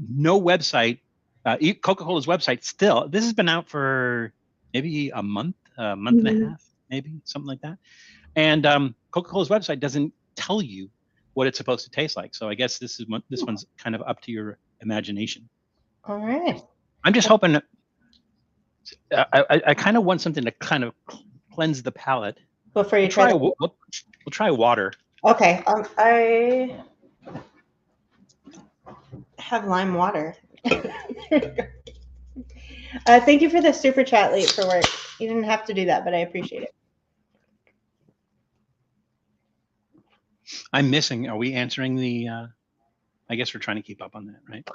no website, Coca-Cola's website still, this has been out for maybe a month and a half, maybe something like that. And Coca-Cola's website doesn't tell you what it's supposed to taste like. So I guess this one's kind of up to your imagination. All right. I'm just hoping. I kind of want something to kind of cleanse the palate. Before you we'll try water. Okay. I have lime water. Thank you for the super chat late for work. You didn't have to do that, but I appreciate it. I'm missing. Are we answering the? I guess we're trying to keep up on that, right?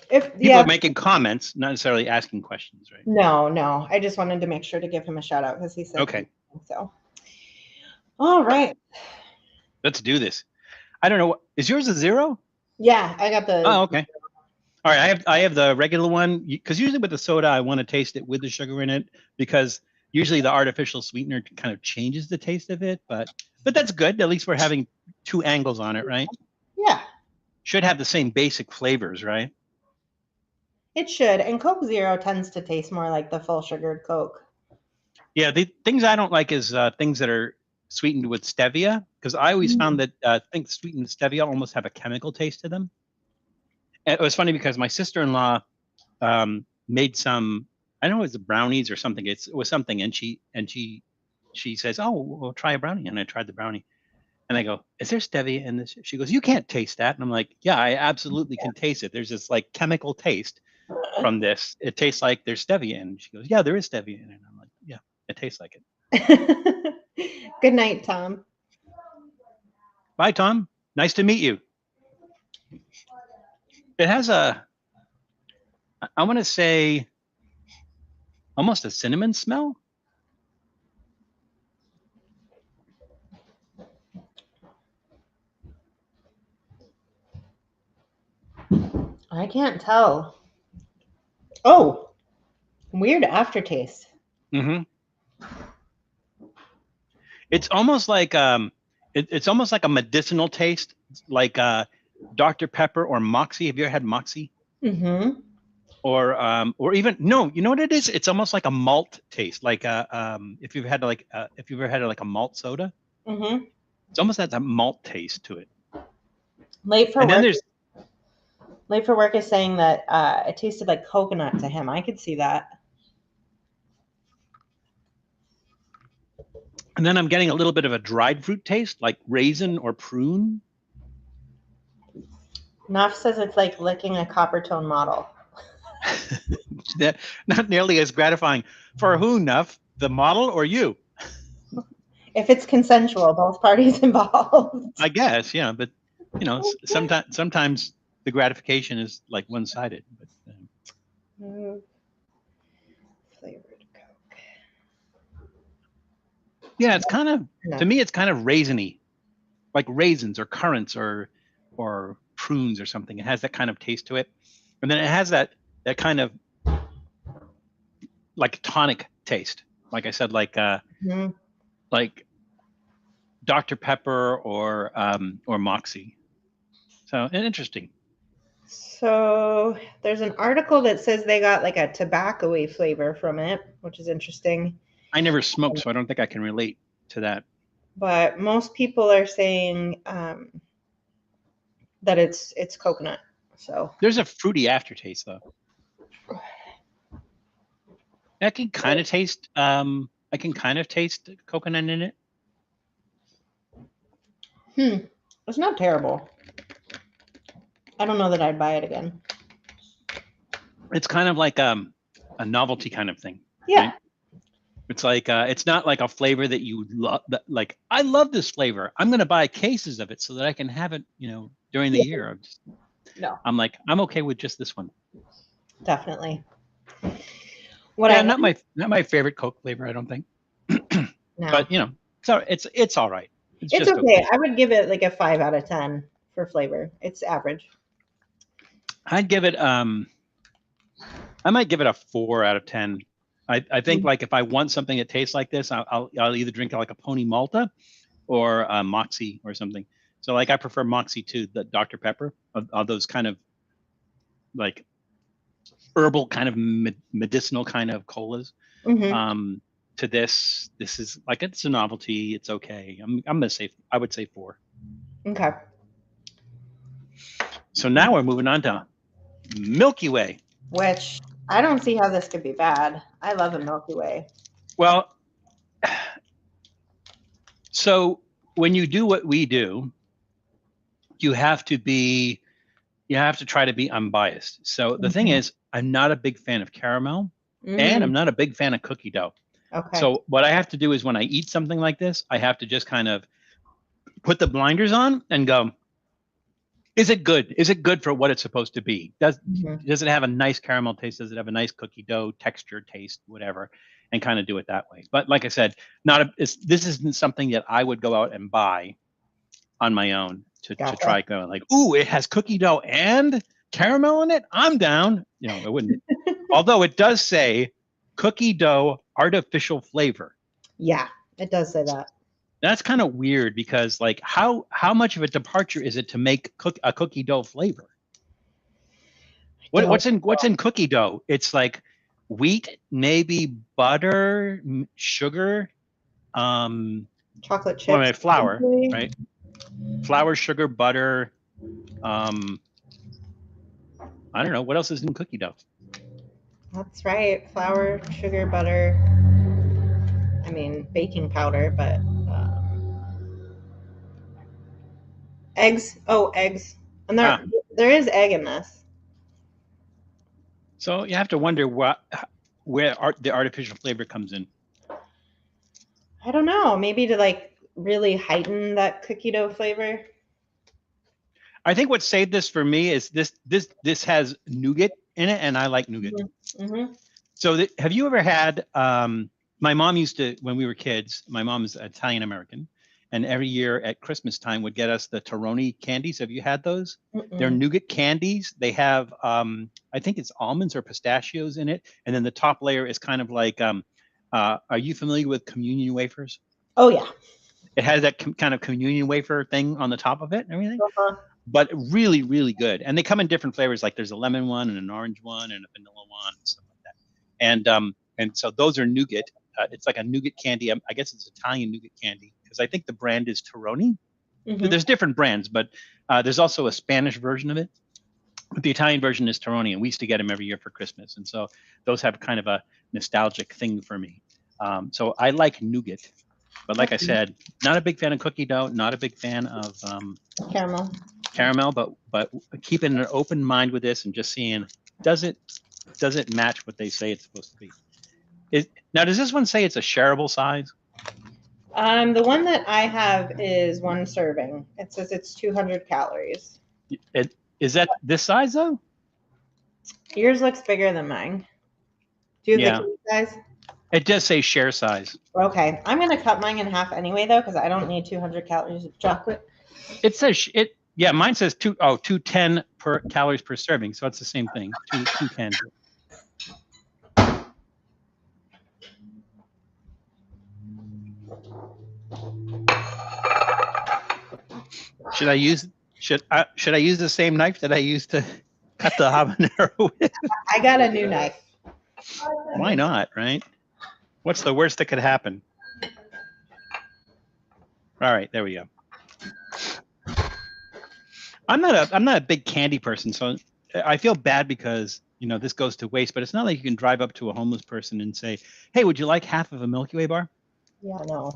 People are making comments, not necessarily asking questions, right? No. I just wanted to make sure to give him a shout out because he said okay. So, all right. Let's do this. I don't know. Is yours a 0? Yeah, I got the. Oh, okay. All right, I have the regular one because usually with the soda, I want to taste it with the sugar in it because usually the artificial sweetener kind of changes the taste of it. But that's good. At least we're having 2 angles on it, right? Yeah. Should have the same basic flavors, right? It should. And Coke Zero tends to taste more like the full sugared Coke. Yeah, the things I don't like is things that are sweetened with stevia because I always found that things sweetened with stevia almost have a chemical taste to them. And it was funny because my sister-in-law made some, I don't know, it was brownies or something. It was something, and she says, "Oh, we'll try a brownie," and I tried the brownie, and I go, "Is there stevia in this?" She goes, "You can't taste that," and I'm like, "Yeah, I absolutely can taste it. There's this like chemical taste from this. It tastes like there's stevia in." And she goes, "Yeah, there is stevia in it." And I'm like, "Yeah, it tastes like it." Good night, Tom. Bye, Tom. Nice to meet you. It has I want to say, almost a cinnamon smell. I can't tell. Oh, weird aftertaste. It's almost like it's almost like a medicinal taste, like Dr. Pepper or Moxie. Have you ever had Moxie? Or even no, you know what it is? It's almost like a malt taste, like if you've ever had like a malt soda. It's almost has a malt taste to it. Late for work is saying that it tasted like coconut to him. I could see that. And then I'm getting a little bit of a dried fruit taste, like raisin or prune. Naf says it's like licking a copper tone model. Not nearly as gratifying. For who, Nuff? The model or you? If it's consensual, both parties involved. I guess, yeah. But, you know, sometimes the gratification is like one-sided. But, flavored Coke. Yeah, it's kind of, to me, it's kind of raisiny. Like raisins or currants or prunes or something. It has that kind of taste to it. And then it has that kind of like tonic taste. Like I said, like Dr. Pepper or Moxie. So interesting. So there's an article that says they got like a tobacco-y flavor from it, which is interesting. I never smoked, so I don't think I can relate to that. But most people are saying that it's coconut. So there's a fruity aftertaste though. I can kind of taste coconut in it. It's not terrible. I don't know that I'd buy it again. It's kind of like a novelty kind of thing. Yeah. Right? It's like it's not like a flavor that you love. Like I love this flavor. I'm going to buy cases of it so that I can have it, during the year. No, I'm like I'm okay with just this one. definitely. What Yeah, I not my favorite Coke flavor, I don't think. no, But so it's all right. It's it's just okay. okay. I would give it like a 5 out of 10 for flavor. It's average. I'd give it I might give it a 4 out of 10. I think like if I want something that tastes like this, I'll either drink like a Pony Malta or a Moxie or something. So like I prefer Moxie to the Dr. Pepper of those kind of like herbal kind of medicinal kind of colas. Mm-hmm. Um, to this is like it's a novelty. It's okay. I'm gonna say I would say 4. Okay. So now we're moving on to Milky Way. Which I don't see how this could be bad. I love a Milky Way. Well, so when you do what we do, you have to try to be unbiased. So the thing Mhm. is, I'm not a big fan of caramel and I'm Mm, not a big fan of cookie dough. okay. So what I have to do is when I eat something like this, I have to just kind of put the blinders on and go, is it good? Is it good for what it's supposed to be? Mhm. Does it have a nice caramel taste? Does it have a nice cookie dough texture, taste, whatever? And kind of do it that way. But like I said, this isn't something that I would go out and buy on my own to Gotcha. try going like, ooh, it has cookie dough and caramel in it. I'm down. It wouldn't. Although it does say cookie dough artificial flavor. Yeah, it does say that. That's kind of weird because like how much of a departure is it to make a cookie dough flavor? Don't What's in cookie dough? It's like wheat, maybe butter, sugar, chocolate chips. flour, Probably. right? Flour, sugar, butter. Um, I don't know what else is in cookie dough. That's right. Flour, sugar, butter. I mean, baking powder, but eggs. Oh, eggs. And Ah, there is egg in this. so you have to wonder where the artificial flavor comes in. I don't know. Maybe to like really heighten that cookie dough flavor. I think what saved this for me is this has nougat in it, and I like nougat. Mm-hmm. So have you ever had? My mom used to when we were kids. My mom is Italian American, and every year at Christmas time would get us the Torroni candies. Have you had those? They're Mm-mm. nougat candies. They have I think it's almonds or pistachios in it, and then the top layer is kind of like are you familiar with communion wafers? Oh yeah. It has that kind of communion wafer thing on the top of it and everything, Uh-huh. but really, really good. And they come in different flavors. Like there's a lemon one and an orange one and a vanilla one and stuff like that. And so those are nougat. It's like a nougat candy. I guess it's Italian nougat candy because I think the brand is Torroni. Mm-hmm. There's different brands, but there's also a Spanish version of it. But the Italian version is Torroni, and we used to get them every year for Christmas. And so those have kind of a nostalgic thing for me. So I like nougat. But like I said, not a big fan of cookie dough, not a big fan of Caramel. but keeping an open mind with this and just seeing does it match what they say it's supposed to be. Now does this one say it's a shareable size? The one that I have is 1 serving. It says it's 200 calories. Is that this size though? Yours looks bigger than mine. Do you have Yeah. the king size? It does say share size. Okay. I'm going to cut mine in half anyway, though, because I don't need 200 calories of chocolate. It says yeah, mine says 210 per calories per serving, so it's the same thing. 210. Should I use the same knife that I used to cut the habanero with? I got a new knife. Why not, right? What's the worst that could happen? All right, there we go. I'm not a big candy person, so I feel bad because this goes to waste. But it's not like you can drive up to a homeless person and say, "Hey, would you like half of a Milky Way bar?" Yeah, no.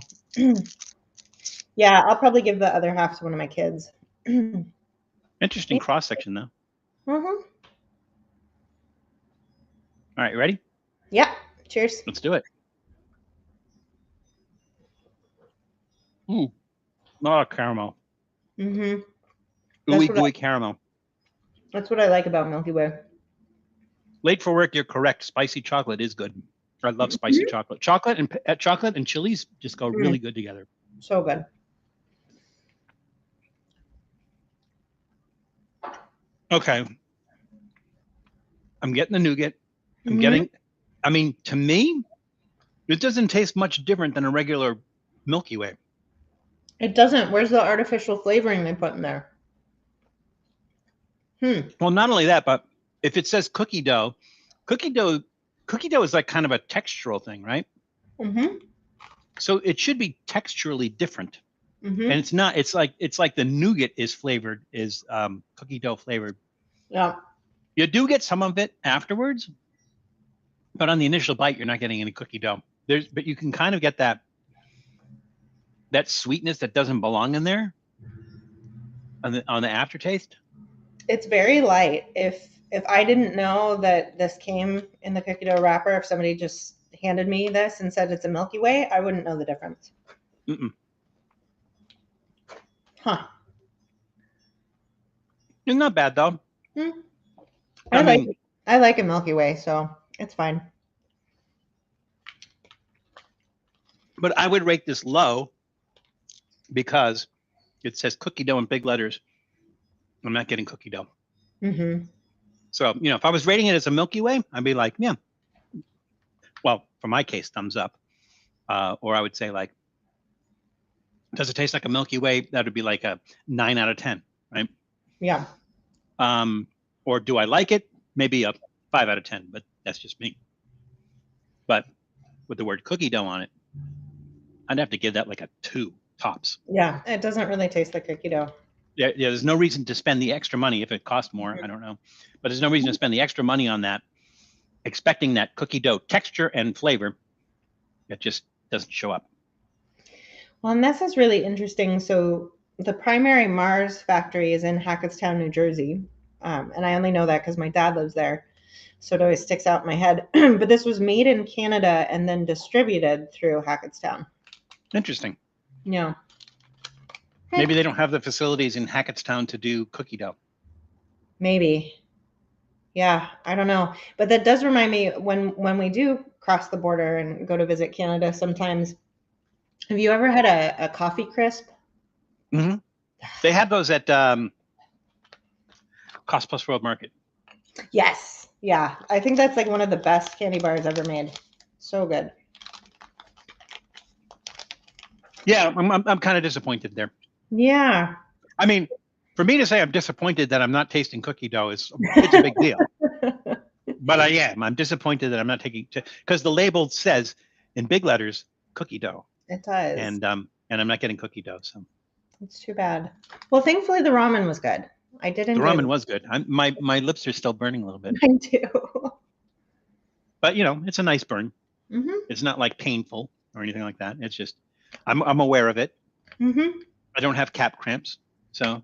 Yeah, I'll probably give the other half to one of my kids. Interesting cross section, though. Mm-hmm. All right, ready? Yeah. Cheers. Let's do it. Ooh, a lot of caramel. Mm-hmm. Ooey gooey caramel. That's what I like about Milky Way. Late for work, you're correct. Spicy chocolate is good. I love spicy chocolate. Chocolate and chilies just go really good together. So good. Okay. I'm getting the nougat. I'm getting, I mean, to me, it doesn't taste much different than a regular Milky Way. It doesn't. Where's the artificial flavoring they put in there? Well, not only that, but if it says cookie dough is like kind of a textural thing, right? Mm-hmm. So it should be texturally different. Mm-hmm. And it's not. It's like the nougat is cookie dough flavored. Yeah. You do get some of it afterwards, but on the initial bite, you're not getting any cookie dough. But you can kind of get that sweetness that doesn't belong in there on the aftertaste. It's very light. If I didn't know that this came in the cookie dough wrapper, if somebody just handed me this and said it's a Milky Way, I wouldn't know the difference. Mm-mm. Huh. It's not bad though. I like a Milky Way, so it's fine. But I would rate this low because it says cookie dough in big letters. I'm not getting cookie dough. Mm-hmm. So, if I was rating it as a Milky Way, I'd be like, yeah. Well, for my case, thumbs up. Or I would say like, does it taste like a Milky Way? That would be like a 9 out of 10, right? Yeah. Or do I like it? Maybe a 5 out of 10, but that's just me. But with the word cookie dough on it, I'd have to give that like a 2 tops. Yeah, it doesn't really taste like cookie dough. Yeah, there's no reason to spend the extra money if it costs more. I don't know. But there's no reason to spend the extra money on that, expecting that cookie dough texture and flavor. It just doesn't show up. Well, and this is really interesting. So the primary Mars factory is in Hackettstown, New Jersey. And I only know that because my dad lives there. So it always sticks out in my head. But this was made in Canada and then distributed through Hackettstown. Interesting. Yeah. Maybe they don't have the facilities in Hackettstown to do cookie dough. Maybe. Yeah, I don't know. But that does remind me when we do cross the border and go to visit Canada sometimes. Have you ever had a coffee crisp? Mm-hmm. They have those at Cost Plus World Market. Yes. Yeah. I think that's like one of the best candy bars ever made. So good. Yeah, I'm kind of disappointed there. Yeah. I mean, for me to say I'm disappointed that I'm not tasting cookie dough it's a big deal. But I am. I'm disappointed that I'm not taking because the label says in big letters cookie dough. It does. And I'm not getting cookie dough, so it's too bad. Well, thankfully the ramen was good. I did enjoy the ramen was good. My lips are still burning a little bit. Mine too. But it's a nice burn. Mm-hmm. It's not like painful or anything like that. It's just I'm aware of it. Mm-hmm. I don't have cap cramps, so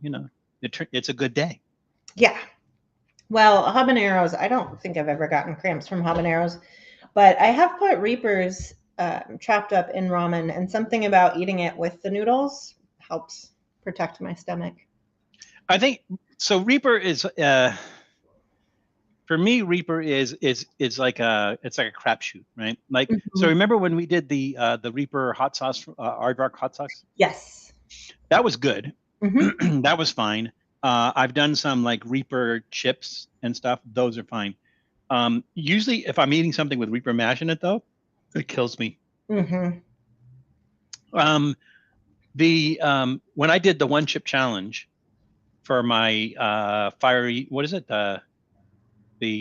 it's a good day. Yeah. Well, habaneros, I don't think I've ever gotten cramps from habaneros, but I have put Reapers chopped up in ramen, and something about eating it with the noodles helps protect my stomach. I think so. Reaper is for me. Reaper is like a crapshoot, right? Like So. Remember when we did the Reaper hot sauce, Aardvark hot sauce? Yes, that was good. That was fine. I've done some like Reaper chips and stuff. Those are fine. Usually, if I'm eating something with Reaper mash in it, though, it kills me. Mm-hmm. When I did the one chip challenge for my fiery, what is it? The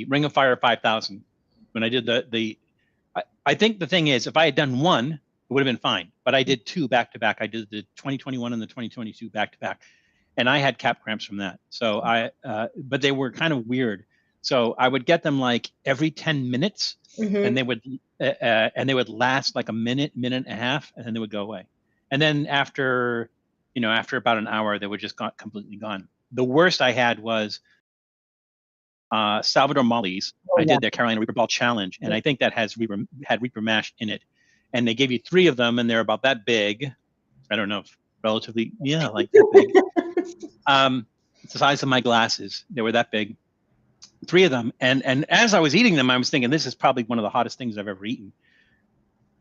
Ring of Fire 5000. When I did I think the thing is, if I had done one, it would have been fine. But I did 2 back to back. I did the 2021 and the 2022 back to back, and I had cap cramps from that. So but they were kind of weird. So I would get them like every 10 minutes, and they would last like a minute, minute and a half, and then they would go away. And then after about an hour, they would just got completely gone. The worst I had was Salvador Molly's. I did their Carolina Reaper Ball Challenge, and I think that had Reaper mash in it. And they gave you 3 of them, and they're about that big. I don't know, relatively, yeah, like that big. It's the size of my glasses. They were that big, 3 of them. And as I was eating them, I was thinking, this is probably one of the hottest things I've ever eaten.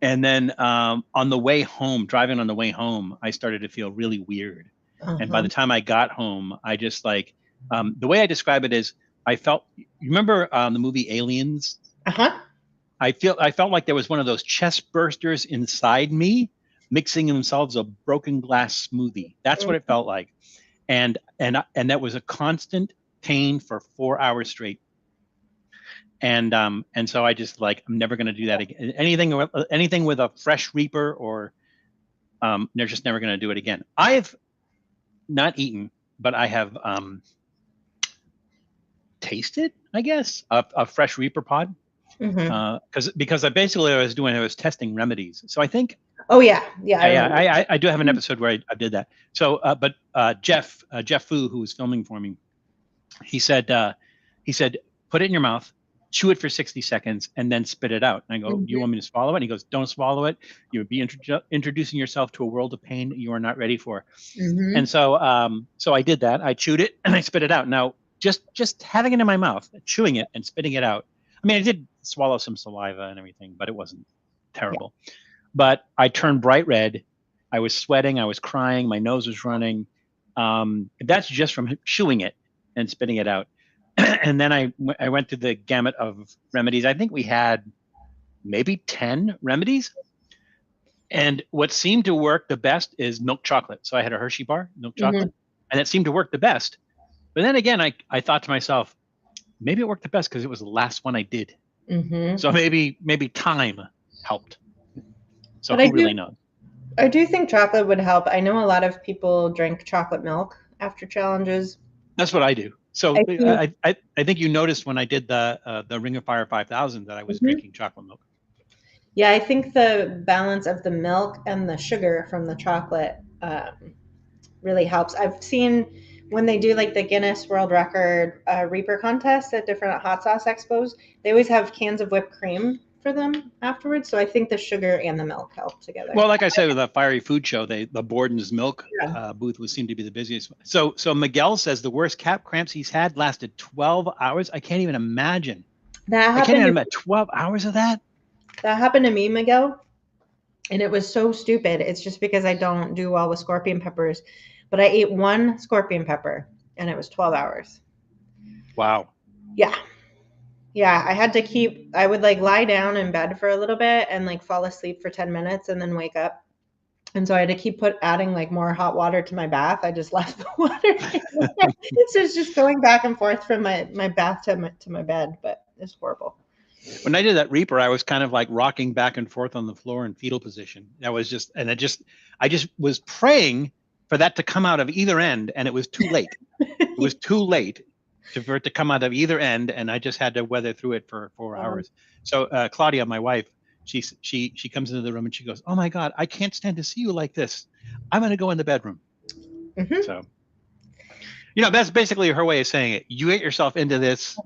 And then on the way home, driving on the way home, I started to feel really weird. And by the time I got home, I just like, the way I describe it is, I felt, you remember the movie Aliens? Uh-huh. I felt like there was one of those chest bursters inside me mixing themselves a broken glass smoothie. That's what it felt like. And that was a constant pain for 4 hours straight. And so I just like, I'm never going to do that again. Anything with a fresh Reaper, or they're just never going to do it again. I've not eaten, but I have tasted, I guess, a fresh Reaper pod. Because I was testing remedies. So I think. Oh yeah, I do have an episode where I did that. So, but Jeff Fu, who was filming for me, he said, put it in your mouth, chew it for 60 seconds, and then spit it out. And I go, do you want me to swallow it? And he goes, don't swallow it. You would be introducing yourself to a world of pain that you are not ready for. And so I did that. I chewed it and I spit it out. Now, just having it in my mouth, chewing it and spitting it out. I mean, I did swallow some saliva and everything, but it wasn't terrible. Yeah. But I turned bright red. I was sweating. I was crying. My nose was running. That's just from chewing it and spitting it out. And then I went through the gamut of remedies. I think we had maybe 10 remedies. And what seemed to work the best is milk chocolate. So I had a Hershey bar, milk chocolate, and it seemed to work the best. But then again, I thought to myself, maybe it worked the best because it was the last one I did. So maybe time helped. So who really knows? I do think chocolate would help. I know a lot of people drink chocolate milk after challenges. That's what I do. So I think you noticed when I did the Ring of Fire 5000 that I was drinking chocolate milk. Yeah, I think the balance of the milk and the sugar from the chocolate really helps. I've seen when they do like the Guinness World Record Reaper contest at different hot sauce expos, they always have cans of whipped cream for them afterwards. So I think the sugar and the milk help together. Well, like I said, with the Fiery Food Show, the Borden's milk booth would seem to be the busiest. So Miguel says the worst calf cramps he's had lasted 12 hours. I can't even imagine. I can't even imagine 12 hours of that. That happened to me, Miguel. And it was so stupid. It's just because I don't do well with scorpion peppers. But I ate one scorpion pepper and it was 12 hours. Wow. Yeah. Yeah. I would like lie down in bed for a little bit and like fall asleep for 10 minutes and then wake up. And so I had to keep adding like more hot water to my bath. I just left the water. So it's just going back and forth from my bathtub to my bed, but it's horrible. When I did that Reaper, I was kind of like rocking back and forth on the floor in fetal position. I just was praying for that to come out of either end, and it was too late. It was too late for it to come out of either end, and I just had to weather through it for 4 hours. So Claudia, my wife, she comes into the room and she goes, "Oh my God, I can't stand to see you like this. I'm going to go in the bedroom." So, that's basically her way of saying it. You get yourself into this,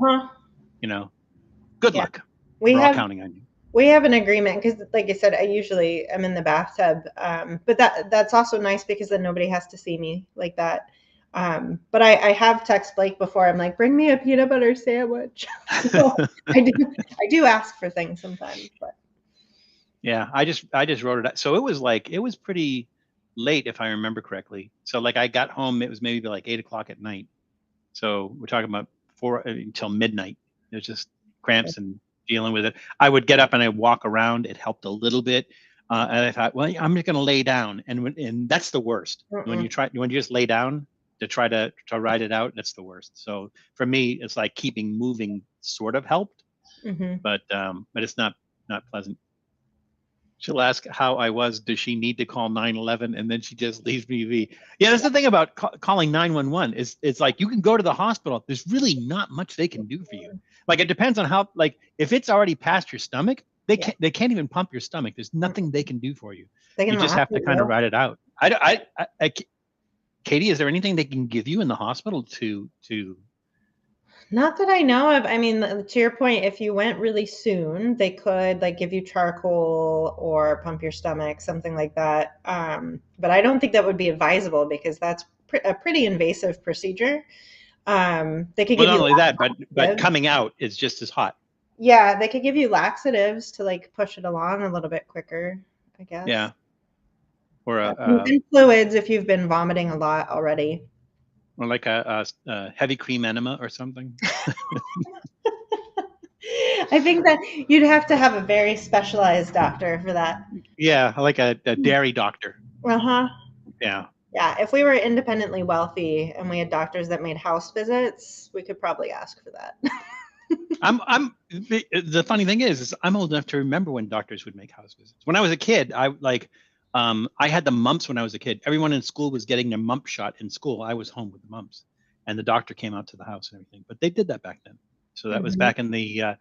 good luck. We're all counting on you. We have an agreement because, like I said, I usually am in the bathtub. But that's also nice because then nobody has to see me like that. But I have texted Blake before. I'm like, bring me a peanut butter sandwich. So I do ask for things sometimes. But yeah, I just wrote it out. So it was pretty late, if I remember correctly. So like I got home, it was maybe like 8 o'clock at night. So we're talking about 4 until midnight. It was just cramps and dealing with it. I would get up and I'd walk around. It helped a little bit. And I thought, well, I'm just going to lay down. And that's the worst. When you just lay down to try to ride it out, that's the worst. So for me, it's like keeping moving sort of helped, but it's not pleasant. She'll ask how I was. Does she need to call 911? And then she just leaves me be. Yeah, that's the thing about calling 911 is it's like you can go to the hospital. There's really not much they can do for you. Like it depends on how. Like if it's already past your stomach, they can't even pump your stomach. There's nothing they can do for you. You just have to kind of ride it out. Katie, is there anything they can give you in the hospital to? Not that I know of. I mean, to your point, if you went really soon, they could like give you charcoal or pump your stomach, something like that. But I don't think that would be advisable because that's a pretty invasive procedure. They could Well, give not you only that, but laxatives. coming out is just as hot. Yeah, they could give you laxatives to like push it along a little bit quicker, I guess. Yeah. Or And fluids if you've been vomiting a lot already. like a heavy cream enema or something. I think that you'd have to have a very specialized doctor for that. Yeah, like a dairy doctor. Uh-huh. Yeah. Yeah, if we were independently wealthy and we had doctors that made house visits, we could probably ask for that. The funny thing is I'm old enough to remember when doctors would make house visits. When I was a kid, I had the mumps when I was a kid. Everyone in school was getting their mump shot in school. I was home with the mumps, and the doctor came out to the house and everything. But they did that back then. So that was Mhm. back in the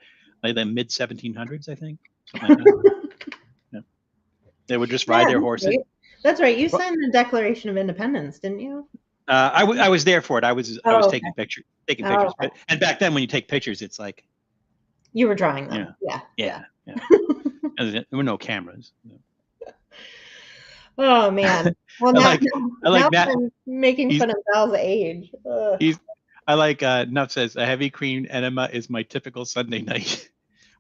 mid 1700s, I think, something like that. Yeah. They would just ride Yeah, their that's horses. right. That's right. You Well, signed the Declaration of Independence, didn't you? I was there for it. I was Oh, okay. taking Oh, pictures. okay. And back then, when you take pictures, it's like, You were drawing them. yeah, Yeah, yeah. yeah, yeah. And there were no cameras. Oh man. Well, I now, like I now like that. I'm making He's fun of Val's age. Ugh. he's I like Nuff says a heavy cream enema is my typical Sunday night.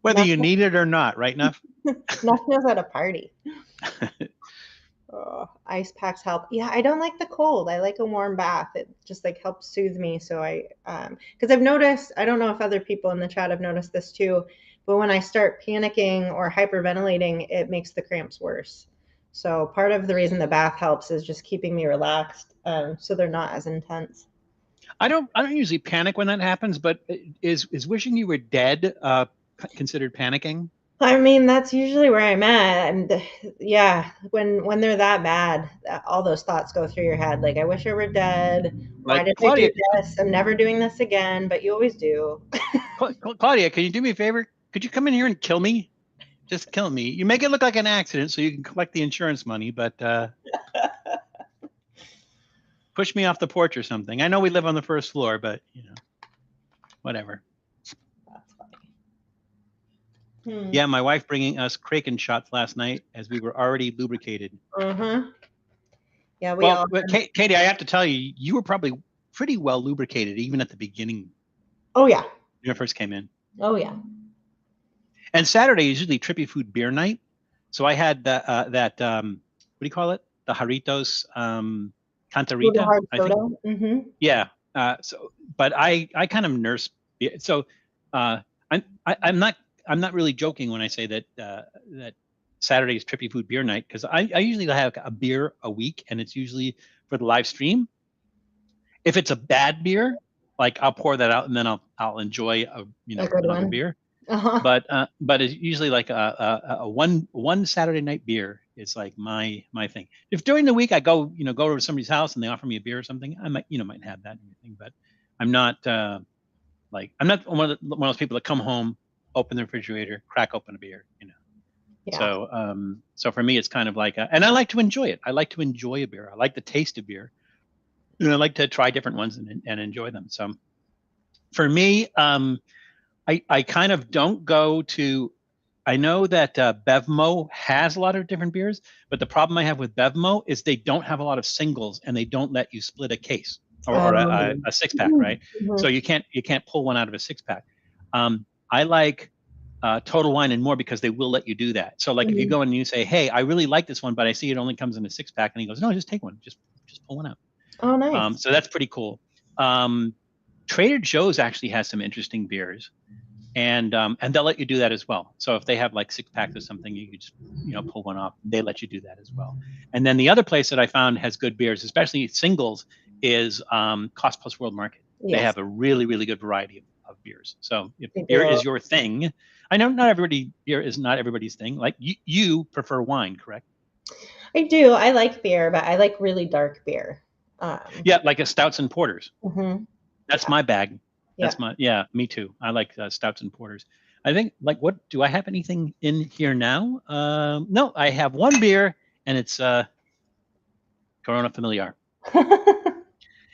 Whether Nuff, you need it or not, right, Nuff? Nuff knows how to party. Oh, ice packs help. Yeah, I don't like the cold. I like a warm bath. It just like helps soothe me. So because I've noticed, I don't know if other people in the chat have noticed this too, but when I start panicking or hyperventilating, it makes the cramps worse. So part of the reason the bath helps is just keeping me relaxed, so they're not as intense. I don't usually panic when that happens, but is wishing you were dead considered panicking? I mean, that's usually where I'm at. And yeah, when they're that bad, all those thoughts go through your head. Like, I wish I were dead. Why Like did I do this? I'm never doing this again. But you always do. Claudia, can you do me a favor? Could you come in here and kill me? Just kill me. You make it look like an accident so you can collect the insurance money, but push me off the porch or something. I know we live on the first floor, but whatever. That's funny. Yeah, my wife bringing us Kraken shots last night as we were already lubricated. Uh-huh. Yeah, we Well, all. Katie, I have to tell you, you were probably pretty well lubricated even at the beginning Oh yeah. when you first came in. Oh yeah. And Saturday is usually Trippy Food Beer Night, so I had that what do you call it? The Jarritos With the Cantarita, hard I think. soda. Mm-hmm. Yeah. But I kind of nurse. So I'm not really joking when I say that Saturday is Trippy Food Beer Night because I usually have a beer a week and it's usually for the live stream. If it's a bad beer, like I'll pour that out and then I'll enjoy A good another one. beer. Uh-huh. But it's usually like a one Saturday night beer is like my thing. If during the week I go to somebody's house and they offer me a beer or something, I might have that and everything. But I'm not I'm not one of those people that come home, open the refrigerator, crack open a beer. Yeah. So for me it's kind of like and I like to enjoy it. I like to enjoy a beer. I like the taste of beer. And I like to try different ones and enjoy them. So for me, I kind of don't go to. I know that Bevmo has a lot of different beers, but the problem I have with Bevmo is they don't have a lot of singles and they don't let you split a case or a six pack, right? So Mm-hmm. you can't pull one out of a six pack. I like Total Wine and More because they will let you do that. So like if you Mm-hmm. go in and you say, "Hey, I really like this one, but I see it only comes in a six pack," and he goes, "No, just take one, just pull one out." Oh, nice. So that's pretty cool. Trader Joe's actually has some interesting beers, and they'll let you do that as well. So if they have like six packs or something, you could just pull one off. They let you do that as well. And then the other place that I found has good beers, especially singles, is Cost Plus World Market. They Yes, have a really really good variety of beers. So if they beer do. is your thing, I know beer is not everybody's thing. Like you prefer wine, correct? I do. I like beer, but I like really dark beer. Yeah, like a stouts and porters. Mhm. That's Yeah. my bag. Yeah. Yeah, me too. I like stouts and porters. I think what do I have anything in here now? No, I have one beer and it's Corona Familiar.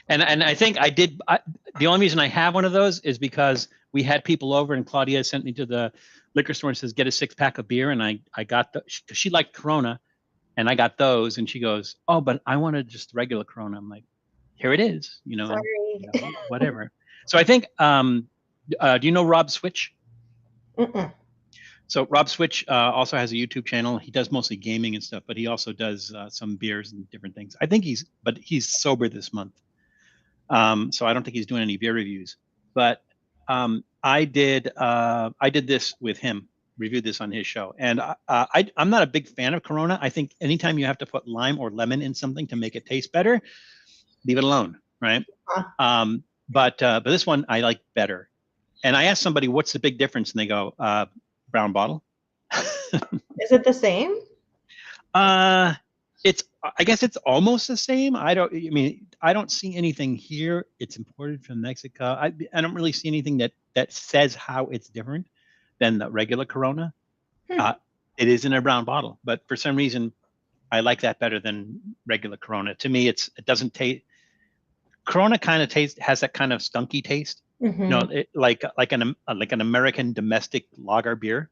And I think the only reason I have one of those is because we had people over and Claudia sent me to the liquor store and says, get a 6-pack of beer. And I got she liked Corona and I got those. And she goes, oh, but I wanted just regular Corona. I'm like, here it is, Sorry. whatever. So I think, do you know Rob Switch? Mm-mm. So Rob Switch also has a YouTube channel. He does mostly gaming and stuff, but he also does some beers and different things. I think he's sober this month. So I don't think he's doing any beer reviews, but I did this with him, reviewed this on his show. And I'm not a big fan of Corona. I think anytime you have to put lime or lemon in something to make it taste better, leave it alone, right? But this one I like better. And I asked somebody, what's the big difference? And they go, brown bottle. Is it the same? I guess it's almost the same. I don't see anything here. It's imported from Mexico. I don't really see anything that says how it's different than the regular Corona. It is in a brown bottle, but for some reason, I like that better than regular Corona. To me, it doesn't taste. Corona kind of has that kind of skunky taste. Mm-hmm. Like an American domestic lager beer,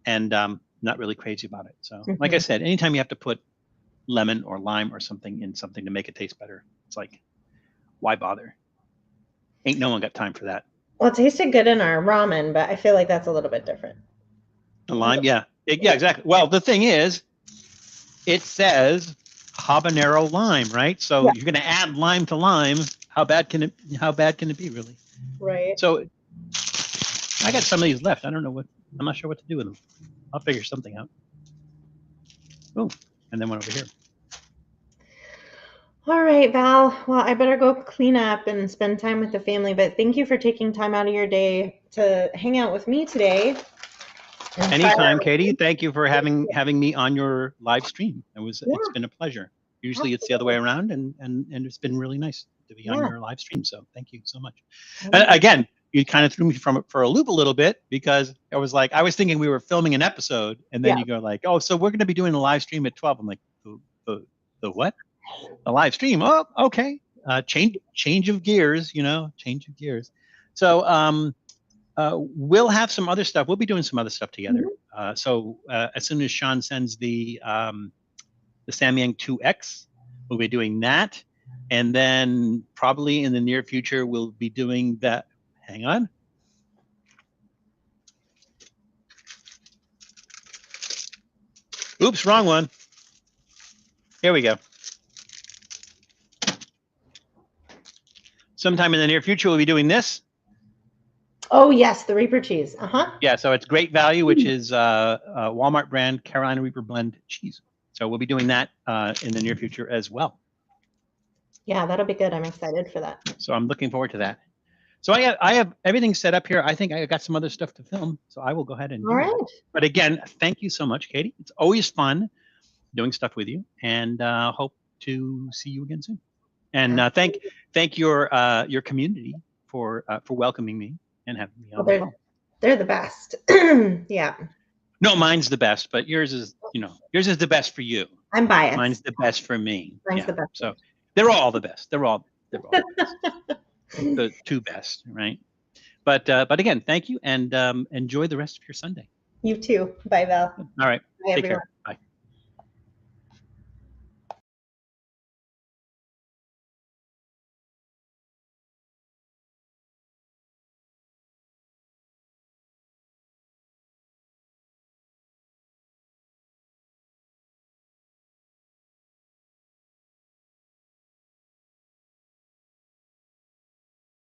and not really crazy about it. So, like I said, anytime you have to put lemon or lime or something in something to make it taste better, it's like, why bother? Ain't no one got time for that. Well, it tasted good in our ramen, but I feel like that's a little bit different. The lime, yeah, exactly. Well, the thing is, it says habanero lime, right? So you're going to add lime to lime. How bad can it be, really? Right. So I got some of these left. I'm not sure what to do with them. I'll figure something out. Oh, and then one over here. All right, Val. Well, I better go clean up and spend time with the family, but thank you for taking time out of your day to hang out with me today. Anytime, Katie. Thank you for having me on your live stream. It's been a pleasure. Usually it's the other way around, and it's been really nice to be on your live stream. So thank you so much. Again, you kind of threw me for a loop a little bit, because I was thinking we were filming an episode, and then you go like, oh, so we're going to be doing a live stream at 12. I'm like, the what? A live stream? Oh, okay. Change of gears, change of gears. So we'll have some other stuff. We'll be doing some other stuff together. So as soon as Sean sends the Samyang 2X, we'll be doing that. And then probably in the near future, we'll be doing that. Hang on. Oops, wrong one. Here we go. Sometime in the near future, we'll be doing this. Oh, yes, the Reaper cheese. Yeah, so it's Great Value, which is Walmart brand Carolina Reaper blend cheese. So we'll be doing that in the near future as well. Yeah, that'll be good. I'm excited for that. So I'm looking forward to that. So I have everything set up here. I think I got some other stuff to film, so I will go ahead and do that. But again, thank you so much, Katie. It's always fun doing stuff with you, and hope to see you again soon. And thank your community for welcoming me and having me on. They're the best. Yeah. No, mine's the best, but yours is the best for you. I'm biased. Mine's the best for me. Mine's the best. So they're all the best. They're all the best. The two best, right? But again, thank you, and enjoy the rest of your Sunday. You too. Bye, Val. All right. Bye, Take care.